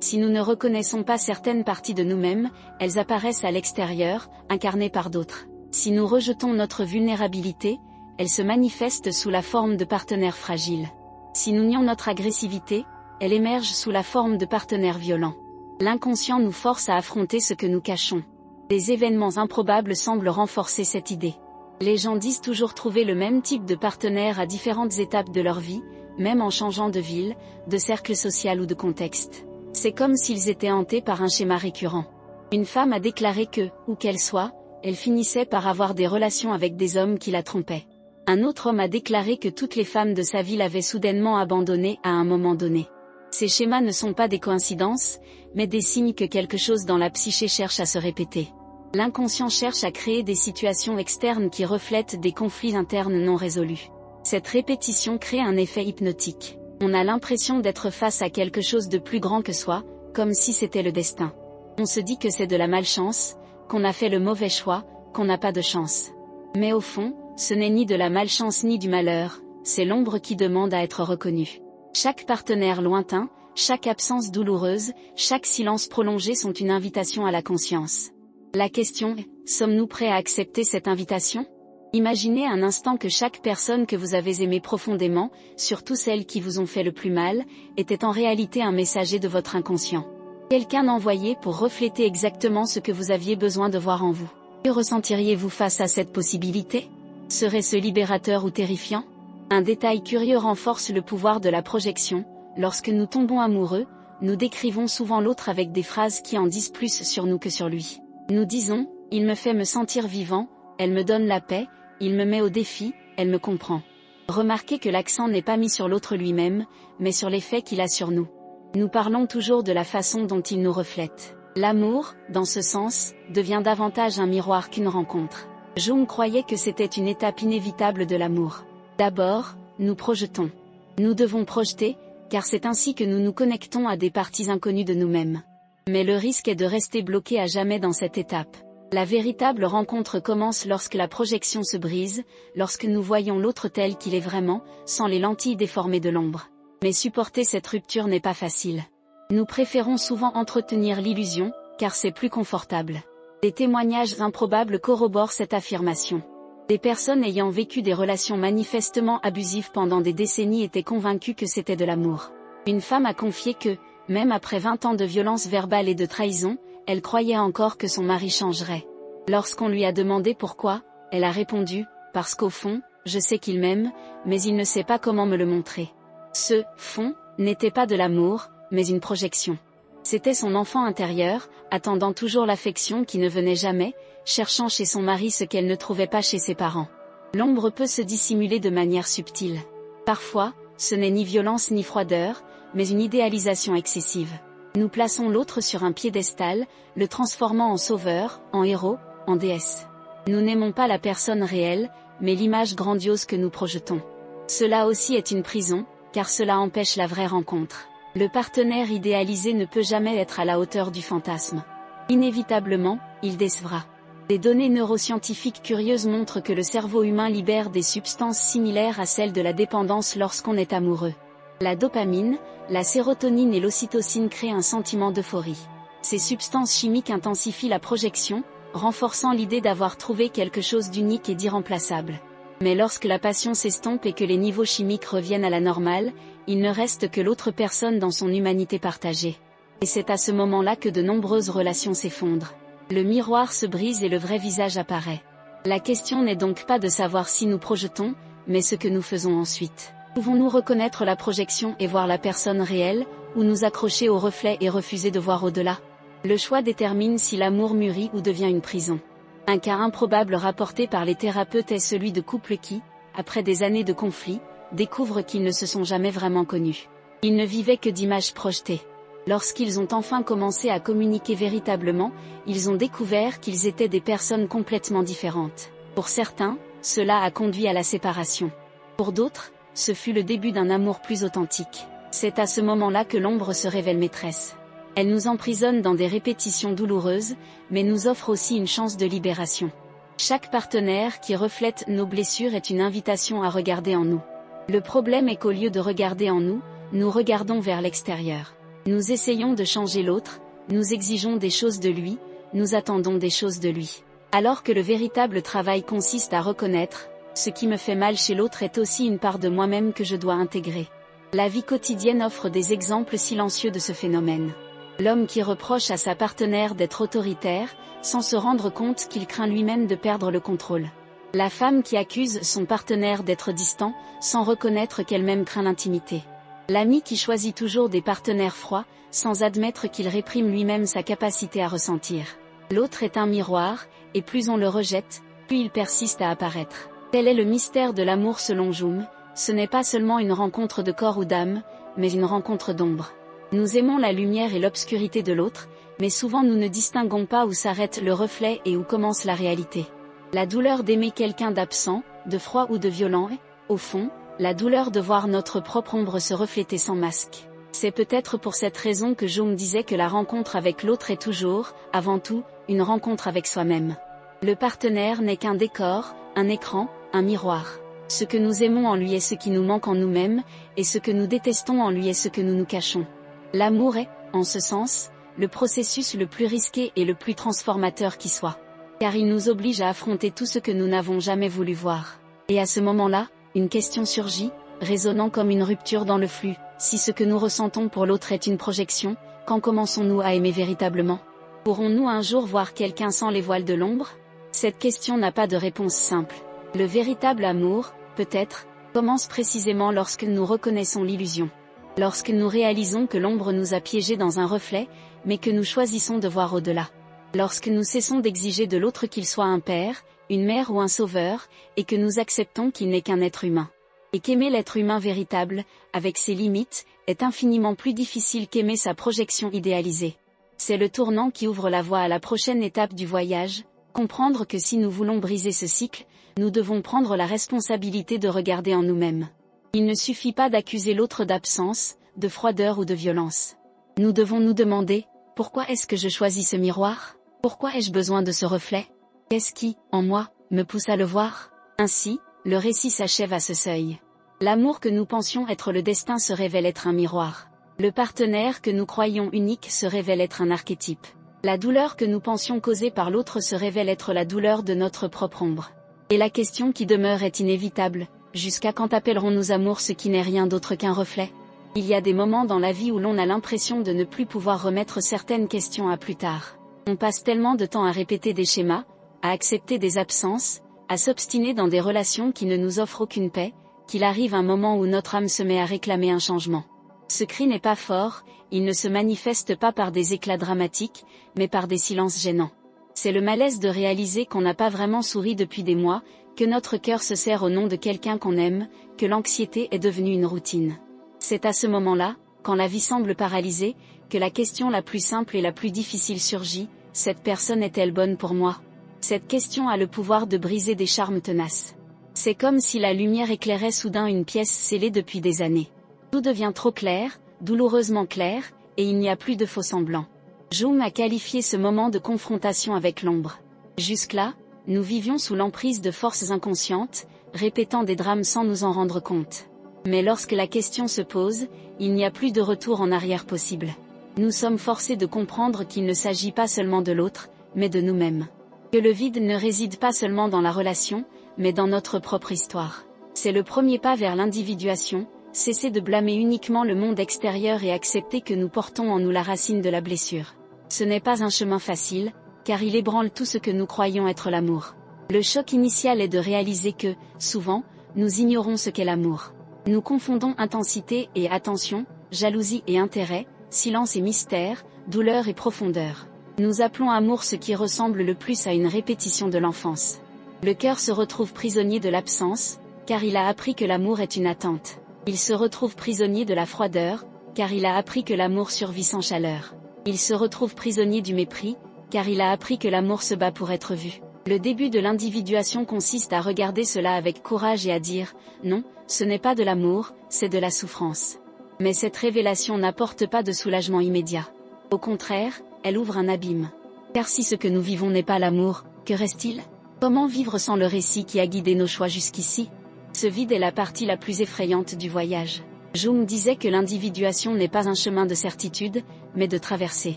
Si nous ne reconnaissons pas certaines parties de nous-mêmes, elles apparaissent à l'extérieur, incarnées par d'autres. Si nous rejetons notre vulnérabilité, elle se manifeste sous la forme de partenaires fragiles. Si nous nions notre agressivité, elle émerge sous la forme de partenaires violents. L'inconscient nous force à affronter ce que nous cachons. Des événements improbables semblent renforcer cette idée. Les gens disent toujours trouver le même type de partenaire à différentes étapes de leur vie, même en changeant de ville, de cercle social ou de contexte. C'est comme s'ils étaient hantés par un schéma récurrent. Une femme a déclaré que, où qu'elle soit, elle finissait par avoir des relations avec des hommes qui la trompaient. Un autre homme a déclaré que toutes les femmes de sa vie l'avaient soudainement abandonné à un moment donné. Ces schémas ne sont pas des coïncidences, mais des signes que quelque chose dans la psyché cherche à se répéter. L'inconscient cherche à créer des situations externes qui reflètent des conflits internes non résolus. Cette répétition crée un effet hypnotique. On a l'impression d'être face à quelque chose de plus grand que soi, comme si c'était le destin. On se dit que c'est de la malchance, qu'on a fait le mauvais choix, qu'on n'a pas de chance. Mais au fond, ce n'est ni de la malchance ni du malheur, c'est l'ombre qui demande à être reconnue. Chaque partenaire lointain, chaque absence douloureuse, chaque silence prolongé sont une invitation à la conscience. La question est, sommes-nous prêts à accepter cette invitation? Imaginez un instant que chaque personne que vous avez aimée profondément, surtout celles qui vous ont fait le plus mal, était en réalité un messager de votre inconscient. Quelqu'un envoyé pour refléter exactement ce que vous aviez besoin de voir en vous. Que ressentiriez-vous face à cette possibilité? Serait-ce libérateur ou terrifiant? Un détail curieux renforce le pouvoir de la projection, lorsque nous tombons amoureux, nous décrivons souvent l'autre avec des phrases qui en disent plus sur nous que sur lui. Nous disons, il me fait me sentir vivant, elle me donne la paix, il me met au défi, elle me comprend. Remarquez que l'accent n'est pas mis sur l'autre lui-même, mais sur l'effet qu'il a sur nous. Nous parlons toujours de la façon dont il nous reflète. L'amour, dans ce sens, devient davantage un miroir qu'une rencontre. Jung croyait que c'était une étape inévitable de l'amour. D'abord, nous projetons. Nous devons projeter, car c'est ainsi que nous nous connectons à des parties inconnues de nous-mêmes. Mais le risque est de rester bloqué à jamais dans cette étape. La véritable rencontre commence lorsque la projection se brise, lorsque nous voyons l'autre tel qu'il est vraiment, sans les lentilles déformées de l'ombre. Mais supporter cette rupture n'est pas facile. Nous préférons souvent entretenir l'illusion, car c'est plus confortable. Des témoignages improbables corroborent cette affirmation. Des personnes ayant vécu des relations manifestement abusives pendant des décennies étaient convaincues que c'était de l'amour. Une femme a confié que, même après 20 ans de violence verbale et de trahison, elle croyait encore que son mari changerait. Lorsqu'on lui a demandé pourquoi, elle a répondu, « Parce qu'au fond, je sais qu'il m'aime, mais il ne sait pas comment me le montrer. » Ce « fond » n'était pas de l'amour, mais une projection. C'était son enfant intérieur, attendant toujours l'affection qui ne venait jamais, cherchant chez son mari ce qu'elle ne trouvait pas chez ses parents. L'ombre peut se dissimuler de manière subtile. Parfois, ce n'est ni violence ni froideur, mais une idéalisation excessive. Nous plaçons l'autre sur un piédestal, le transformant en sauveur, en héros, en déesse. Nous n'aimons pas la personne réelle, mais l'image grandiose que nous projetons. Cela aussi est une prison, car cela empêche la vraie rencontre. Le partenaire idéalisé ne peut jamais être à la hauteur du fantasme. Inévitablement, il décevra. Des données neuroscientifiques curieuses montrent que le cerveau humain libère des substances similaires à celles de la dépendance lorsqu'on est amoureux. La dopamine, la sérotonine et l'ocytocine créent un sentiment d'euphorie. Ces substances chimiques intensifient la projection, renforçant l'idée d'avoir trouvé quelque chose d'unique et d'irremplaçable. Mais lorsque la passion s'estompe et que les niveaux chimiques reviennent à la normale, il ne reste que l'autre personne dans son humanité partagée. Et c'est à ce moment-là que de nombreuses relations s'effondrent. Le miroir se brise et le vrai visage apparaît. La question n'est donc pas de savoir si nous projetons, mais ce que nous faisons ensuite. Pouvons-nous reconnaître la projection et voir la personne réelle, ou nous accrocher au reflet et refuser de voir au-delà? Le choix détermine si l'amour mûrit ou devient une prison. Un cas improbable rapporté par les thérapeutes est celui de couples qui, après des années de conflits, découvrent qu'ils ne se sont jamais vraiment connus. Ils ne vivaient que d'images projetées. Lorsqu'ils ont enfin commencé à communiquer véritablement, ils ont découvert qu'ils étaient des personnes complètement différentes. Pour certains, cela a conduit à la séparation. Pour d'autres, ce fut le début d'un amour plus authentique. C'est à ce moment-là que l'ombre se révèle maîtresse. Elle nous emprisonne dans des répétitions douloureuses, mais nous offre aussi une chance de libération. Chaque partenaire qui reflète nos blessures est une invitation à regarder en nous. Le problème est qu'au lieu de regarder en nous, nous regardons vers l'extérieur. Nous essayons de changer l'autre, nous exigeons des choses de lui, nous attendons des choses de lui. Alors que le véritable travail consiste à reconnaître, ce qui me fait mal chez l'autre est aussi une part de moi-même que je dois intégrer. La vie quotidienne offre des exemples silencieux de ce phénomène. L'homme qui reproche à sa partenaire d'être autoritaire, sans se rendre compte qu'il craint lui-même de perdre le contrôle. La femme qui accuse son partenaire d'être distant, sans reconnaître qu'elle-même craint l'intimité. L'ami qui choisit toujours des partenaires froids, sans admettre qu'il réprime lui-même sa capacité à ressentir. L'autre est un miroir, et plus on le rejette, plus il persiste à apparaître. Tel est le mystère de l'amour selon Jung, ce n'est pas seulement une rencontre de corps ou d'âme, mais une rencontre d'ombre. Nous aimons la lumière et l'obscurité de l'autre, mais souvent nous ne distinguons pas où s'arrête le reflet et où commence la réalité. La douleur d'aimer quelqu'un d'absent, de froid ou de violent est, au fond, la douleur de voir notre propre ombre se refléter sans masque. C'est peut-être pour cette raison que Jung disait que la rencontre avec l'autre est toujours, avant tout, une rencontre avec soi-même. Le partenaire n'est qu'un décor, un écran, un miroir. Ce que nous aimons en lui est ce qui nous manque en nous-mêmes, et ce que nous détestons en lui est ce que nous nous cachons. L'amour est, en ce sens, le processus le plus risqué et le plus transformateur qui soit. Car il nous oblige à affronter tout ce que nous n'avons jamais voulu voir. Et à ce moment-là, une question surgit, résonnant comme une rupture dans le flux. Si ce que nous ressentons pour l'autre est une projection, quand commençons-nous à aimer véritablement? Pourrons-nous un jour voir quelqu'un sans les voiles de l'ombre? Cette question n'a pas de réponse simple. Le véritable amour, peut-être, commence précisément lorsque nous reconnaissons l'illusion. Lorsque nous réalisons que l'ombre nous a piégés dans un reflet, mais que nous choisissons de voir au-delà. Lorsque nous cessons d'exiger de l'autre qu'il soit un père, une mère ou un sauveur, et que nous acceptons qu'il n'est qu'un être humain. Et qu'aimer l'être humain véritable, avec ses limites, est infiniment plus difficile qu'aimer sa projection idéalisée. C'est le tournant qui ouvre la voie à la prochaine étape du voyage, comprendre que si nous voulons briser ce cycle, nous devons prendre la responsabilité de regarder en nous-mêmes. Il ne suffit pas d'accuser l'autre d'absence, de froideur ou de violence. Nous devons nous demander, pourquoi est-ce que je choisis ce miroir ? Pourquoi ai-je besoin de ce reflet ? Qu'est-ce qui, en moi, me pousse à le voir ? Ainsi, le récit s'achève à ce seuil. L'amour que nous pensions être le destin se révèle être un miroir. Le partenaire que nous croyions unique se révèle être un archétype. La douleur que nous pensions causée par l'autre se révèle être la douleur de notre propre ombre. Et la question qui demeure est inévitable, jusqu'à quand appellerons-nous amour ce qui n'est rien d'autre qu'un reflet ? Il y a des moments dans la vie où l'on a l'impression de ne plus pouvoir remettre certaines questions à plus tard. On passe tellement de temps à répéter des schémas, à accepter des absences, à s'obstiner dans des relations qui ne nous offrent aucune paix, qu'il arrive un moment où notre âme se met à réclamer un changement. Ce cri n'est pas fort, il ne se manifeste pas par des éclats dramatiques, mais par des silences gênants. C'est le malaise de réaliser qu'on n'a pas vraiment souri depuis des mois, que notre cœur se serre au nom de quelqu'un qu'on aime, que l'anxiété est devenue une routine. C'est à ce moment-là, quand la vie semble paralysée, que la question la plus simple et la plus difficile surgit, cette personne est-elle bonne pour moi ? Cette question a le pouvoir de briser des charmes tenaces. C'est comme si la lumière éclairait soudain une pièce scellée depuis des années. Tout devient trop clair, douloureusement clair, et il n'y a plus de faux semblants. Jung a qualifié ce moment de confrontation avec l'ombre. Jusque-là, nous vivions sous l'emprise de forces inconscientes, répétant des drames sans nous en rendre compte. Mais lorsque la question se pose, il n'y a plus de retour en arrière possible. Nous sommes forcés de comprendre qu'il ne s'agit pas seulement de l'autre, mais de nous-mêmes. Que le vide ne réside pas seulement dans la relation, mais dans notre propre histoire. C'est le premier pas vers l'individuation, cesser de blâmer uniquement le monde extérieur et accepter que nous portons en nous la racine de la blessure. Ce n'est pas un chemin facile, car il ébranle tout ce que nous croyons être l'amour. Le choc initial est de réaliser que, souvent, nous ignorons ce qu'est l'amour. Nous confondons intensité et attention, jalousie et intérêt, silence et mystère, douleur et profondeur. Nous appelons amour ce qui ressemble le plus à une répétition de l'enfance. Le cœur se retrouve prisonnier de l'absence, car il a appris que l'amour est une attente. Il se retrouve prisonnier de la froideur, car il a appris que l'amour survit sans chaleur. Il se retrouve prisonnier du mépris, car il a appris que l'amour se bat pour être vu. Le début de l'individuation consiste à regarder cela avec courage et à dire « Non, ce n'est pas de l'amour, c'est de la souffrance ». Mais cette révélation n'apporte pas de soulagement immédiat. Au contraire, elle ouvre un abîme. Car si ce que nous vivons n'est pas l'amour, que reste-t-il ? Comment vivre sans le récit qui a guidé nos choix jusqu'ici ? Ce vide est la partie la plus effrayante du voyage. Jung disait que l'individuation n'est pas un chemin de certitude, mais de traversée.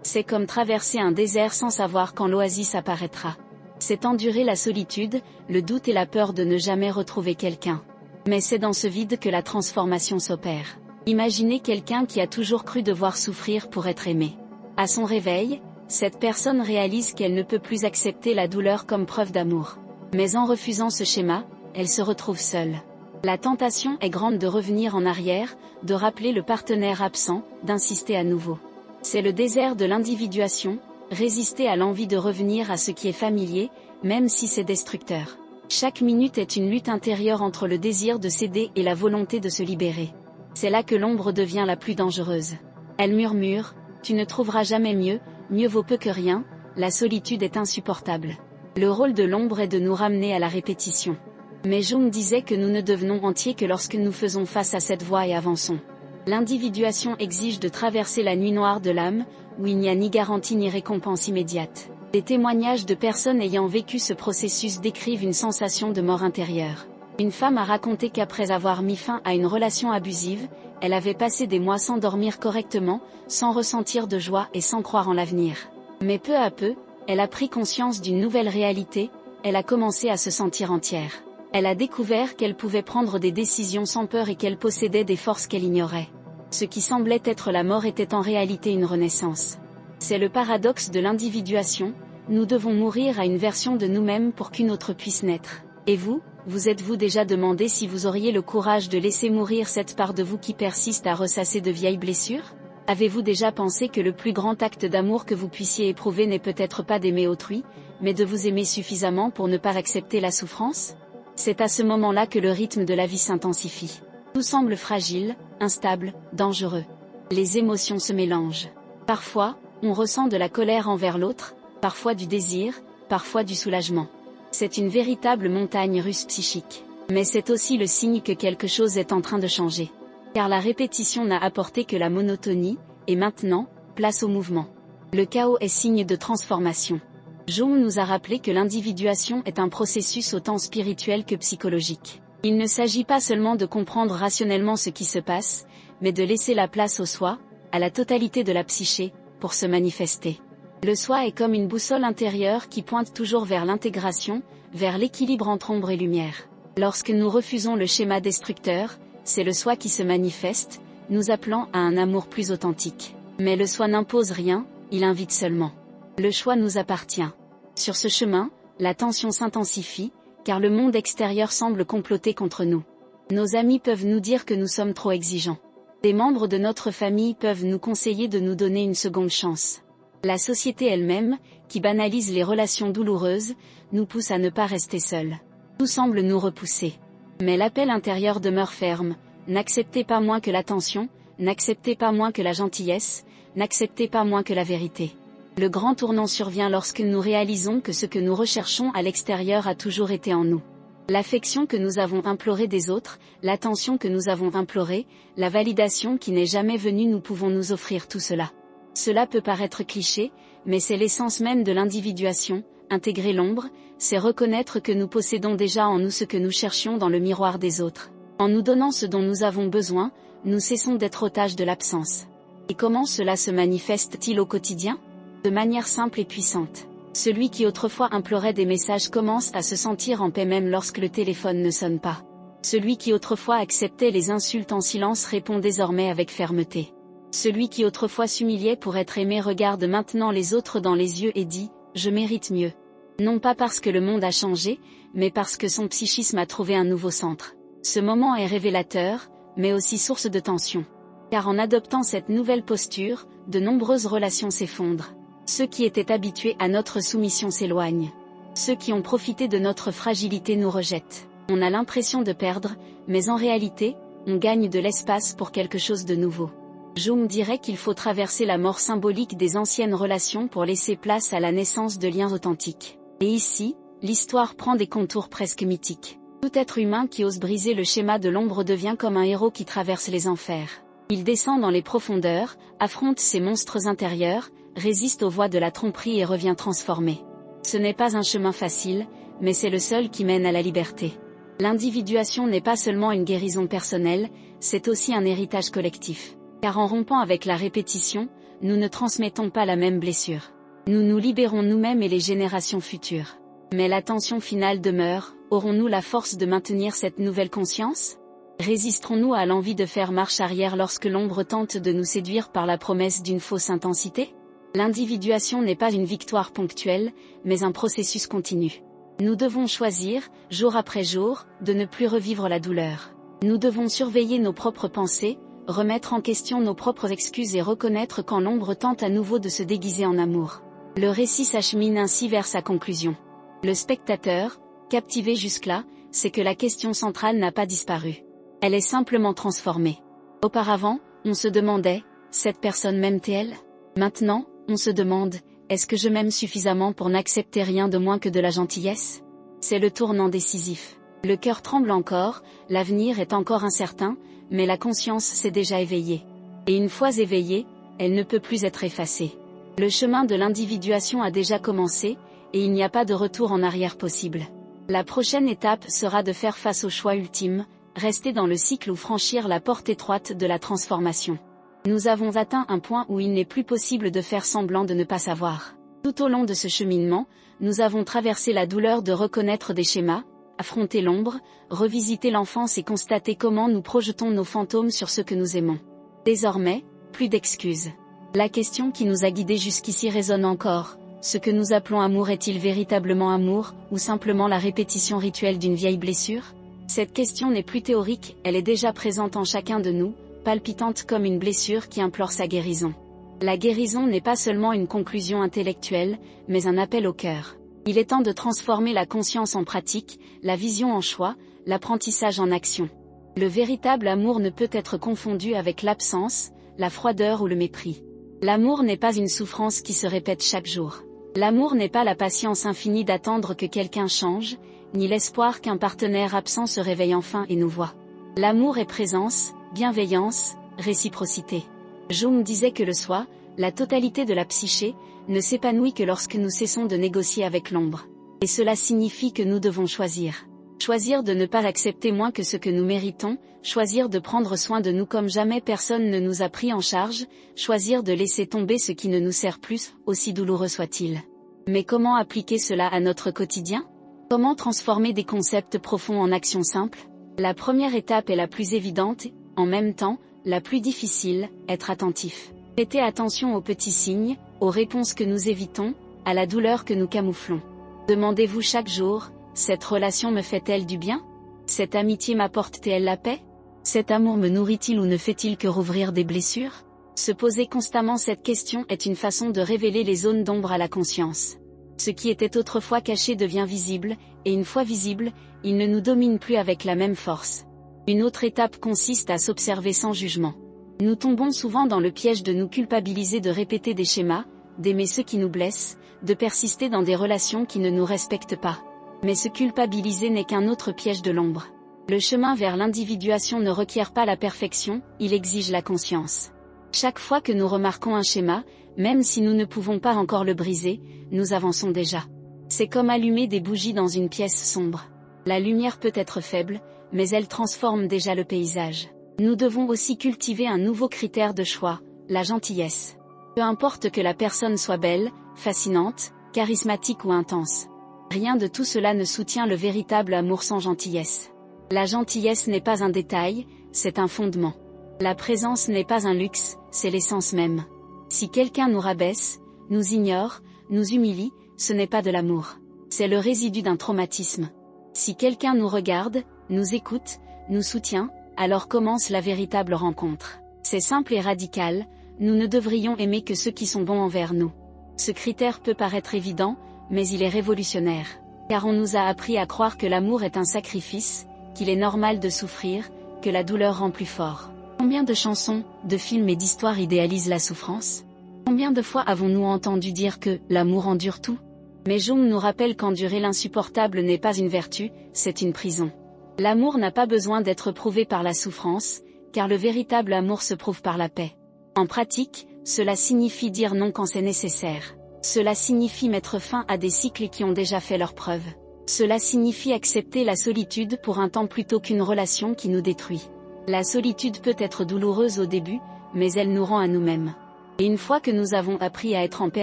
C'est comme traverser un désert sans savoir quand l'oasis apparaîtra. C'est endurer la solitude, le doute et la peur de ne jamais retrouver quelqu'un. Mais c'est dans ce vide que la transformation s'opère. Imaginez quelqu'un qui a toujours cru devoir souffrir pour être aimé. À son réveil, cette personne réalise qu'elle ne peut plus accepter la douleur comme preuve d'amour. Mais en refusant ce schéma, elle se retrouve seule. La tentation est grande de revenir en arrière, de rappeler le partenaire absent, d'insister à nouveau. C'est le désert de l'individuation, résister à l'envie de revenir à ce qui est familier, même si c'est destructeur. Chaque minute est une lutte intérieure entre le désir de céder et la volonté de se libérer. C'est là que l'ombre devient la plus dangereuse. Elle murmure, « Tu ne trouveras jamais mieux, mieux vaut peu que rien, la solitude est insupportable ». Le rôle de l'ombre est de nous ramener à la répétition. Mais Jung disait que nous ne devenons entiers que lorsque nous faisons face à cette voie et avançons. L'individuation exige de traverser la nuit noire de l'âme, où il n'y a ni garantie ni récompense immédiate. Des témoignages de personnes ayant vécu ce processus décrivent une sensation de mort intérieure. Une femme a raconté qu'après avoir mis fin à une relation abusive, elle avait passé des mois sans dormir correctement, sans ressentir de joie et sans croire en l'avenir. Mais peu à peu, elle a pris conscience d'une nouvelle réalité, elle a commencé à se sentir entière. Elle a découvert qu'elle pouvait prendre des décisions sans peur et qu'elle possédait des forces qu'elle ignorait. Ce qui semblait être la mort était en réalité une renaissance. C'est le paradoxe de l'individuation, nous devons mourir à une version de nous-mêmes pour qu'une autre puisse naître. Et vous, vous êtes-vous déjà demandé si vous auriez le courage de laisser mourir cette part de vous qui persiste à ressasser de vieilles blessures? Avez-vous déjà pensé que le plus grand acte d'amour que vous puissiez éprouver n'est peut-être pas d'aimer autrui, mais de vous aimer suffisamment pour ne pas accepter la souffrance? C'est à ce moment-là que le rythme de la vie s'intensifie. Tout semble fragile, instable, dangereux. Les émotions se mélangent. Parfois, on ressent de la colère envers l'autre, parfois du désir, parfois du soulagement. C'est une véritable montagne russe psychique. Mais c'est aussi le signe que quelque chose est en train de changer. Car la répétition n'a apporté que la monotonie, et maintenant, place au mouvement. Le chaos est signe de transformation. Jung nous a rappelé que l'individuation est un processus autant spirituel que psychologique. Il ne s'agit pas seulement de comprendre rationnellement ce qui se passe, mais de laisser la place au soi, à la totalité de la psyché, pour se manifester. Le soi est comme une boussole intérieure qui pointe toujours vers l'intégration, vers l'équilibre entre ombre et lumière. Lorsque nous refusons le schéma destructeur, c'est le soi qui se manifeste, nous appelant à un amour plus authentique. Mais le soi n'impose rien, il invite seulement. Le choix nous appartient. Sur ce chemin, la tension s'intensifie, car le monde extérieur semble comploter contre nous. Nos amis peuvent nous dire que nous sommes trop exigeants. Des membres de notre famille peuvent nous conseiller de nous donner une seconde chance. La société elle-même, qui banalise les relations douloureuses, nous pousse à ne pas rester seuls. Tout semble nous repousser. Mais l'appel intérieur demeure ferme. N'acceptez pas moins que l'attention, n'acceptez pas moins que la gentillesse, n'acceptez pas moins que la vérité. Le grand tournant survient lorsque nous réalisons que ce que nous recherchons à l'extérieur a toujours été en nous. L'affection que nous avons implorée des autres, l'attention que nous avons implorée, la validation qui n'est jamais venue, nous pouvons nous offrir tout cela. Cela peut paraître cliché, mais c'est l'essence même de l'individuation. Intégrer l'ombre, c'est reconnaître que nous possédons déjà en nous ce que nous cherchions dans le miroir des autres. En nous donnant ce dont nous avons besoin, nous cessons d'être otages de l'absence. Et comment cela se manifeste-t-il au quotidien? De manière simple et puissante. Celui qui autrefois implorait des messages commence à se sentir en paix même lorsque le téléphone ne sonne pas. Celui qui autrefois acceptait les insultes en silence répond désormais avec fermeté. Celui qui autrefois s'humiliait pour être aimé regarde maintenant les autres dans les yeux et dit « Je mérite mieux ». Non pas parce que le monde a changé, mais parce que son psychisme a trouvé un nouveau centre. Ce moment est révélateur, mais aussi source de tension. Car en adoptant cette nouvelle posture, de nombreuses relations s'effondrent. Ceux qui étaient habitués à notre soumission s'éloignent. Ceux qui ont profité de notre fragilité nous rejettent. On a l'impression de perdre, mais en réalité, on gagne de l'espace pour quelque chose de nouveau. Jung dirait qu'il faut traverser la mort symbolique des anciennes relations pour laisser place à la naissance de liens authentiques. Et ici, l'histoire prend des contours presque mythiques. Tout être humain qui ose briser le schéma de l'ombre devient comme un héros qui traverse les enfers. Il descend dans les profondeurs, affronte ses monstres intérieurs, résiste aux voies de la tromperie et revient transformé. Ce n'est pas un chemin facile, mais c'est le seul qui mène à la liberté. L'individuation n'est pas seulement une guérison personnelle, c'est aussi un héritage collectif. Car en rompant avec la répétition, nous ne transmettons pas la même blessure. Nous nous libérons nous-mêmes et les générations futures. Mais la tension finale demeure, aurons-nous la force de maintenir cette nouvelle conscience? Résisterons-nous à l'envie de faire marche arrière lorsque l'ombre tente de nous séduire par la promesse d'une fausse intensité? L'individuation n'est pas une victoire ponctuelle, mais un processus continu. Nous devons choisir, jour après jour, de ne plus revivre la douleur. Nous devons surveiller nos propres pensées, remettre en question nos propres excuses et reconnaître quand l'ombre tente à nouveau de se déguiser en amour. Le récit s'achemine ainsi vers sa conclusion. Le spectateur, captivé jusque-là, sait que la question centrale n'a pas disparu. Elle est simplement transformée. Auparavant, on se demandait, cette personne m'aime-t-elle? Maintenant, on se demande, est-ce que je m'aime suffisamment pour n'accepter rien de moins que de la gentillesse? C'est le tournant décisif. Le cœur tremble encore, l'avenir est encore incertain, mais la conscience s'est déjà éveillée. Et une fois éveillée, elle ne peut plus être effacée. Le chemin de l'individuation a déjà commencé, et il n'y a pas de retour en arrière possible. La prochaine étape sera de faire face au choix ultime, rester dans le cycle ou franchir la porte étroite de la transformation. Nous avons atteint un point où il n'est plus possible de faire semblant de ne pas savoir. Tout au long de ce cheminement, nous avons traversé la douleur de reconnaître des schémas, affronter l'ombre, revisiter l'enfance et constater comment nous projetons nos fantômes sur ce que nous aimons. Désormais, plus d'excuses. La question qui nous a guidés jusqu'ici résonne encore. Ce que nous appelons amour est-il véritablement amour, ou simplement la répétition rituelle d'une vieille blessure? Cette question n'est plus théorique, elle est déjà présente en chacun de nous, palpitante comme une blessure qui implore sa guérison. La guérison n'est pas seulement une conclusion intellectuelle, mais un appel au cœur. Il est temps de transformer la conscience en pratique, la vision en choix, l'apprentissage en action. Le véritable amour ne peut être confondu avec l'absence, la froideur ou le mépris. L'amour n'est pas une souffrance qui se répète chaque jour. L'amour n'est pas la patience infinie d'attendre que quelqu'un change, ni l'espoir qu'un partenaire absent se réveille enfin et nous voit. L'amour est présence, bienveillance, réciprocité. Jung disait que le soi, la totalité de la psyché, ne s'épanouit que lorsque nous cessons de négocier avec l'ombre. Et cela signifie que nous devons choisir. Choisir de ne pas accepter moins que ce que nous méritons, choisir de prendre soin de nous comme jamais personne ne nous a pris en charge, choisir de laisser tomber ce qui ne nous sert plus, aussi douloureux soit-il. Mais comment appliquer cela à notre quotidien? Comment transformer des concepts profonds en actions simples? La première étape est la plus évidente, en même temps, la plus difficile, être attentif. Prêtez attention aux petits signes, aux réponses que nous évitons, à la douleur que nous camouflons. Demandez-vous chaque jour, cette relation me fait-elle du bien? Cette amitié m'apporte-t-elle la paix? Cet amour me nourrit-il ou ne fait-il que rouvrir des blessures? Se poser constamment cette question est une façon de révéler les zones d'ombre à la conscience. Ce qui était autrefois caché devient visible, et une fois visible, il ne nous domine plus avec la même force. Une autre étape consiste à s'observer sans jugement. Nous tombons souvent dans le piège de nous culpabiliser de répéter des schémas, d'aimer ceux qui nous blessent, de persister dans des relations qui ne nous respectent pas. Mais se culpabiliser n'est qu'un autre piège de l'ombre. Le chemin vers l'individuation ne requiert pas la perfection, il exige la conscience. Chaque fois que nous remarquons un schéma, même si nous ne pouvons pas encore le briser, nous avançons déjà. C'est comme allumer des bougies dans une pièce sombre. La lumière peut être faible, mais elle transforme déjà le paysage. Nous devons aussi cultiver un nouveau critère de choix, la gentillesse. Peu importe que la personne soit belle, fascinante, charismatique ou intense. Rien de tout cela ne soutient le véritable amour sans gentillesse. La gentillesse n'est pas un détail, c'est un fondement. La présence n'est pas un luxe, c'est l'essence même. Si quelqu'un nous rabaisse, nous ignore, nous humilie, ce n'est pas de l'amour. C'est le résidu d'un traumatisme. Si quelqu'un nous regarde, nous écoute, nous soutient, alors commence la véritable rencontre. C'est simple et radical, nous ne devrions aimer que ceux qui sont bons envers nous. Ce critère peut paraître évident, mais il est révolutionnaire. Car on nous a appris à croire que l'amour est un sacrifice, qu'il est normal de souffrir, que la douleur rend plus fort. Combien de chansons, de films et d'histoires idéalisent la souffrance? Combien de fois avons-nous entendu dire que l'amour endure tout? Mais Jung nous rappelle qu'endurer l'insupportable n'est pas une vertu, c'est une prison. L'amour n'a pas besoin d'être prouvé par la souffrance, car le véritable amour se prouve par la paix. En pratique, cela signifie dire non quand c'est nécessaire. Cela signifie mettre fin à des cycles qui ont déjà fait leurs preuves. Cela signifie accepter la solitude pour un temps plutôt qu'une relation qui nous détruit. La solitude peut être douloureuse au début, mais elle nous rend à nous-mêmes. Et une fois que nous avons appris à être en paix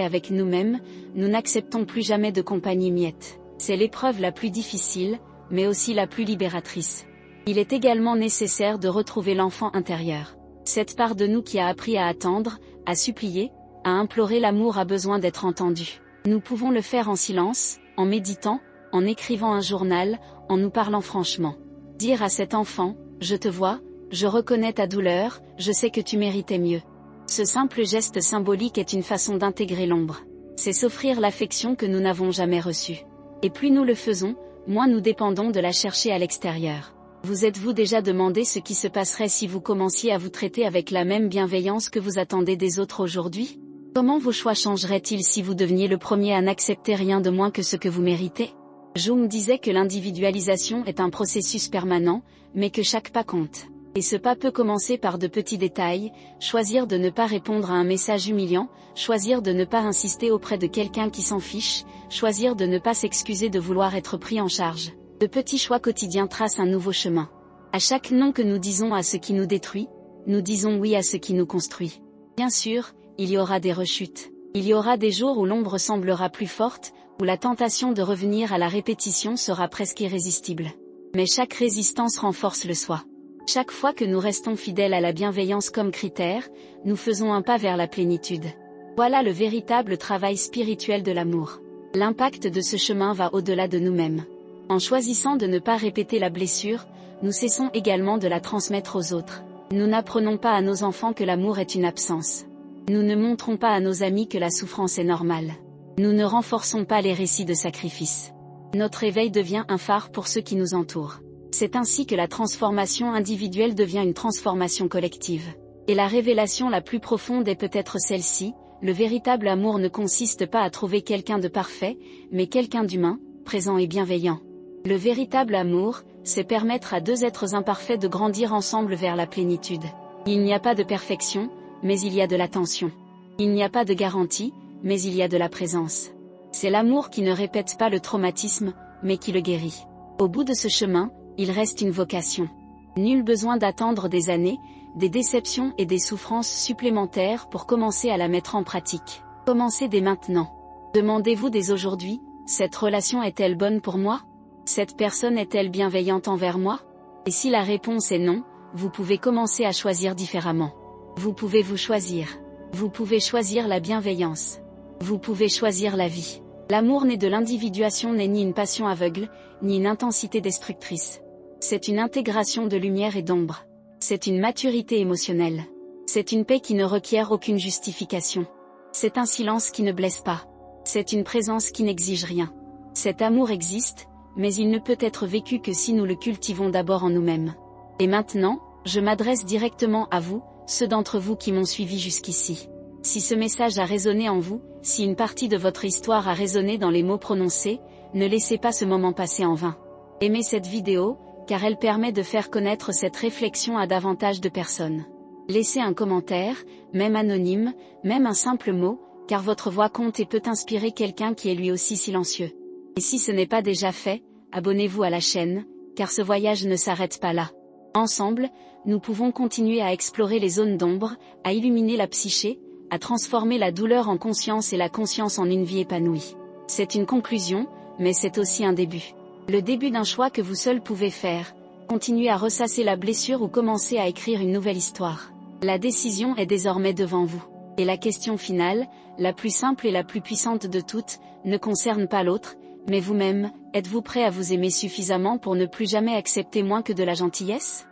avec nous-mêmes, nous n'acceptons plus jamais de compagnie miette. C'est l'épreuve la plus difficile, mais aussi la plus libératrice. Il est également nécessaire de retrouver l'enfant intérieur. Cette part de nous qui a appris à attendre, à supplier, à implorer l'amour a besoin d'être entendue. Nous pouvons le faire en silence, en méditant, en écrivant un journal, en nous parlant franchement. Dire à cet enfant, je te vois, je reconnais ta douleur, je sais que tu méritais mieux. Ce simple geste symbolique est une façon d'intégrer l'ombre. C'est s'offrir l'affection que nous n'avons jamais reçue. Et plus nous le faisons, moins nous dépendons de la chercher à l'extérieur. Vous êtes-vous déjà demandé ce qui se passerait si vous commenciez à vous traiter avec la même bienveillance que vous attendez des autres aujourd'hui? Comment vos choix changeraient-ils si vous deveniez le premier à n'accepter rien de moins que ce que vous méritez? Jung disait que l'individualisation est un processus permanent, mais que chaque pas compte. Et ce pas peut commencer par de petits détails, choisir de ne pas répondre à un message humiliant, choisir de ne pas insister auprès de quelqu'un qui s'en fiche, choisir de ne pas s'excuser de vouloir être pris en charge. De petits choix quotidiens tracent un nouveau chemin. À chaque non que nous disons à ce qui nous détruit, nous disons oui à ce qui nous construit. Bien sûr, il y aura des rechutes. Il y aura des jours où l'ombre semblera plus forte, où la tentation de revenir à la répétition sera presque irrésistible. Mais chaque résistance renforce le soi. Chaque fois que nous restons fidèles à la bienveillance comme critère, nous faisons un pas vers la plénitude. Voilà le véritable travail spirituel de l'amour. L'impact de ce chemin va au-delà de nous-mêmes. En choisissant de ne pas répéter la blessure, nous cessons également de la transmettre aux autres. Nous n'apprenons pas à nos enfants que l'amour est une absence. Nous ne montrons pas à nos amis que la souffrance est normale. Nous ne renforçons pas les récits de sacrifice. Notre éveil devient un phare pour ceux qui nous entourent. C'est ainsi que la transformation individuelle devient une transformation collective. Et la révélation la plus profonde est peut-être celle-ci: le véritable amour ne consiste pas à trouver quelqu'un de parfait, mais quelqu'un d'humain, présent et bienveillant. Le véritable amour, c'est permettre à deux êtres imparfaits de grandir ensemble vers la plénitude. Il n'y a pas de perfection, mais il y a de l'attention. Il n'y a pas de garantie, mais il y a de la présence. C'est l'amour qui ne répète pas le traumatisme, mais qui le guérit. Au bout de ce chemin, il reste une vocation. Nul besoin d'attendre des années, des déceptions et des souffrances supplémentaires pour commencer à la mettre en pratique. Commencez dès maintenant. Demandez-vous dès aujourd'hui: cette relation est-elle bonne pour moi? Cette personne est-elle bienveillante envers moi? Et si la réponse est non, vous pouvez commencer à choisir différemment. Vous pouvez vous choisir. Vous pouvez choisir la bienveillance. Vous pouvez choisir la vie. L'amour né de l'individuation n'est ni une passion aveugle, ni une intensité destructrice. C'est une intégration de lumière et d'ombre. C'est une maturité émotionnelle. C'est une paix qui ne requiert aucune justification. C'est un silence qui ne blesse pas. C'est une présence qui n'exige rien. Cet amour existe, mais il ne peut être vécu que si nous le cultivons d'abord en nous-mêmes. Et maintenant, je m'adresse directement à vous, ceux d'entre vous qui m'ont suivi jusqu'ici. Si ce message a résonné en vous, si une partie de votre histoire a résonné dans les mots prononcés, ne laissez pas ce moment passer en vain. Aimez cette vidéo, car elle permet de faire connaître cette réflexion à davantage de personnes. Laissez un commentaire, même anonyme, même un simple mot, car votre voix compte et peut inspirer quelqu'un qui est lui aussi silencieux. Et si ce n'est pas déjà fait, abonnez-vous à la chaîne, car ce voyage ne s'arrête pas là. Ensemble, nous pouvons continuer à explorer les zones d'ombre, à illuminer la psyché, à transformer la douleur en conscience et la conscience en une vie épanouie. C'est une conclusion, mais c'est aussi un début. Le début d'un choix que vous seul pouvez faire. Continuer à ressasser la blessure ou commencer à écrire une nouvelle histoire. La décision est désormais devant vous. Et la question finale, la plus simple et la plus puissante de toutes, ne concerne pas l'autre, mais vous-même. Êtes-vous prêt à vous aimer suffisamment pour ne plus jamais accepter moins que de la gentillesse?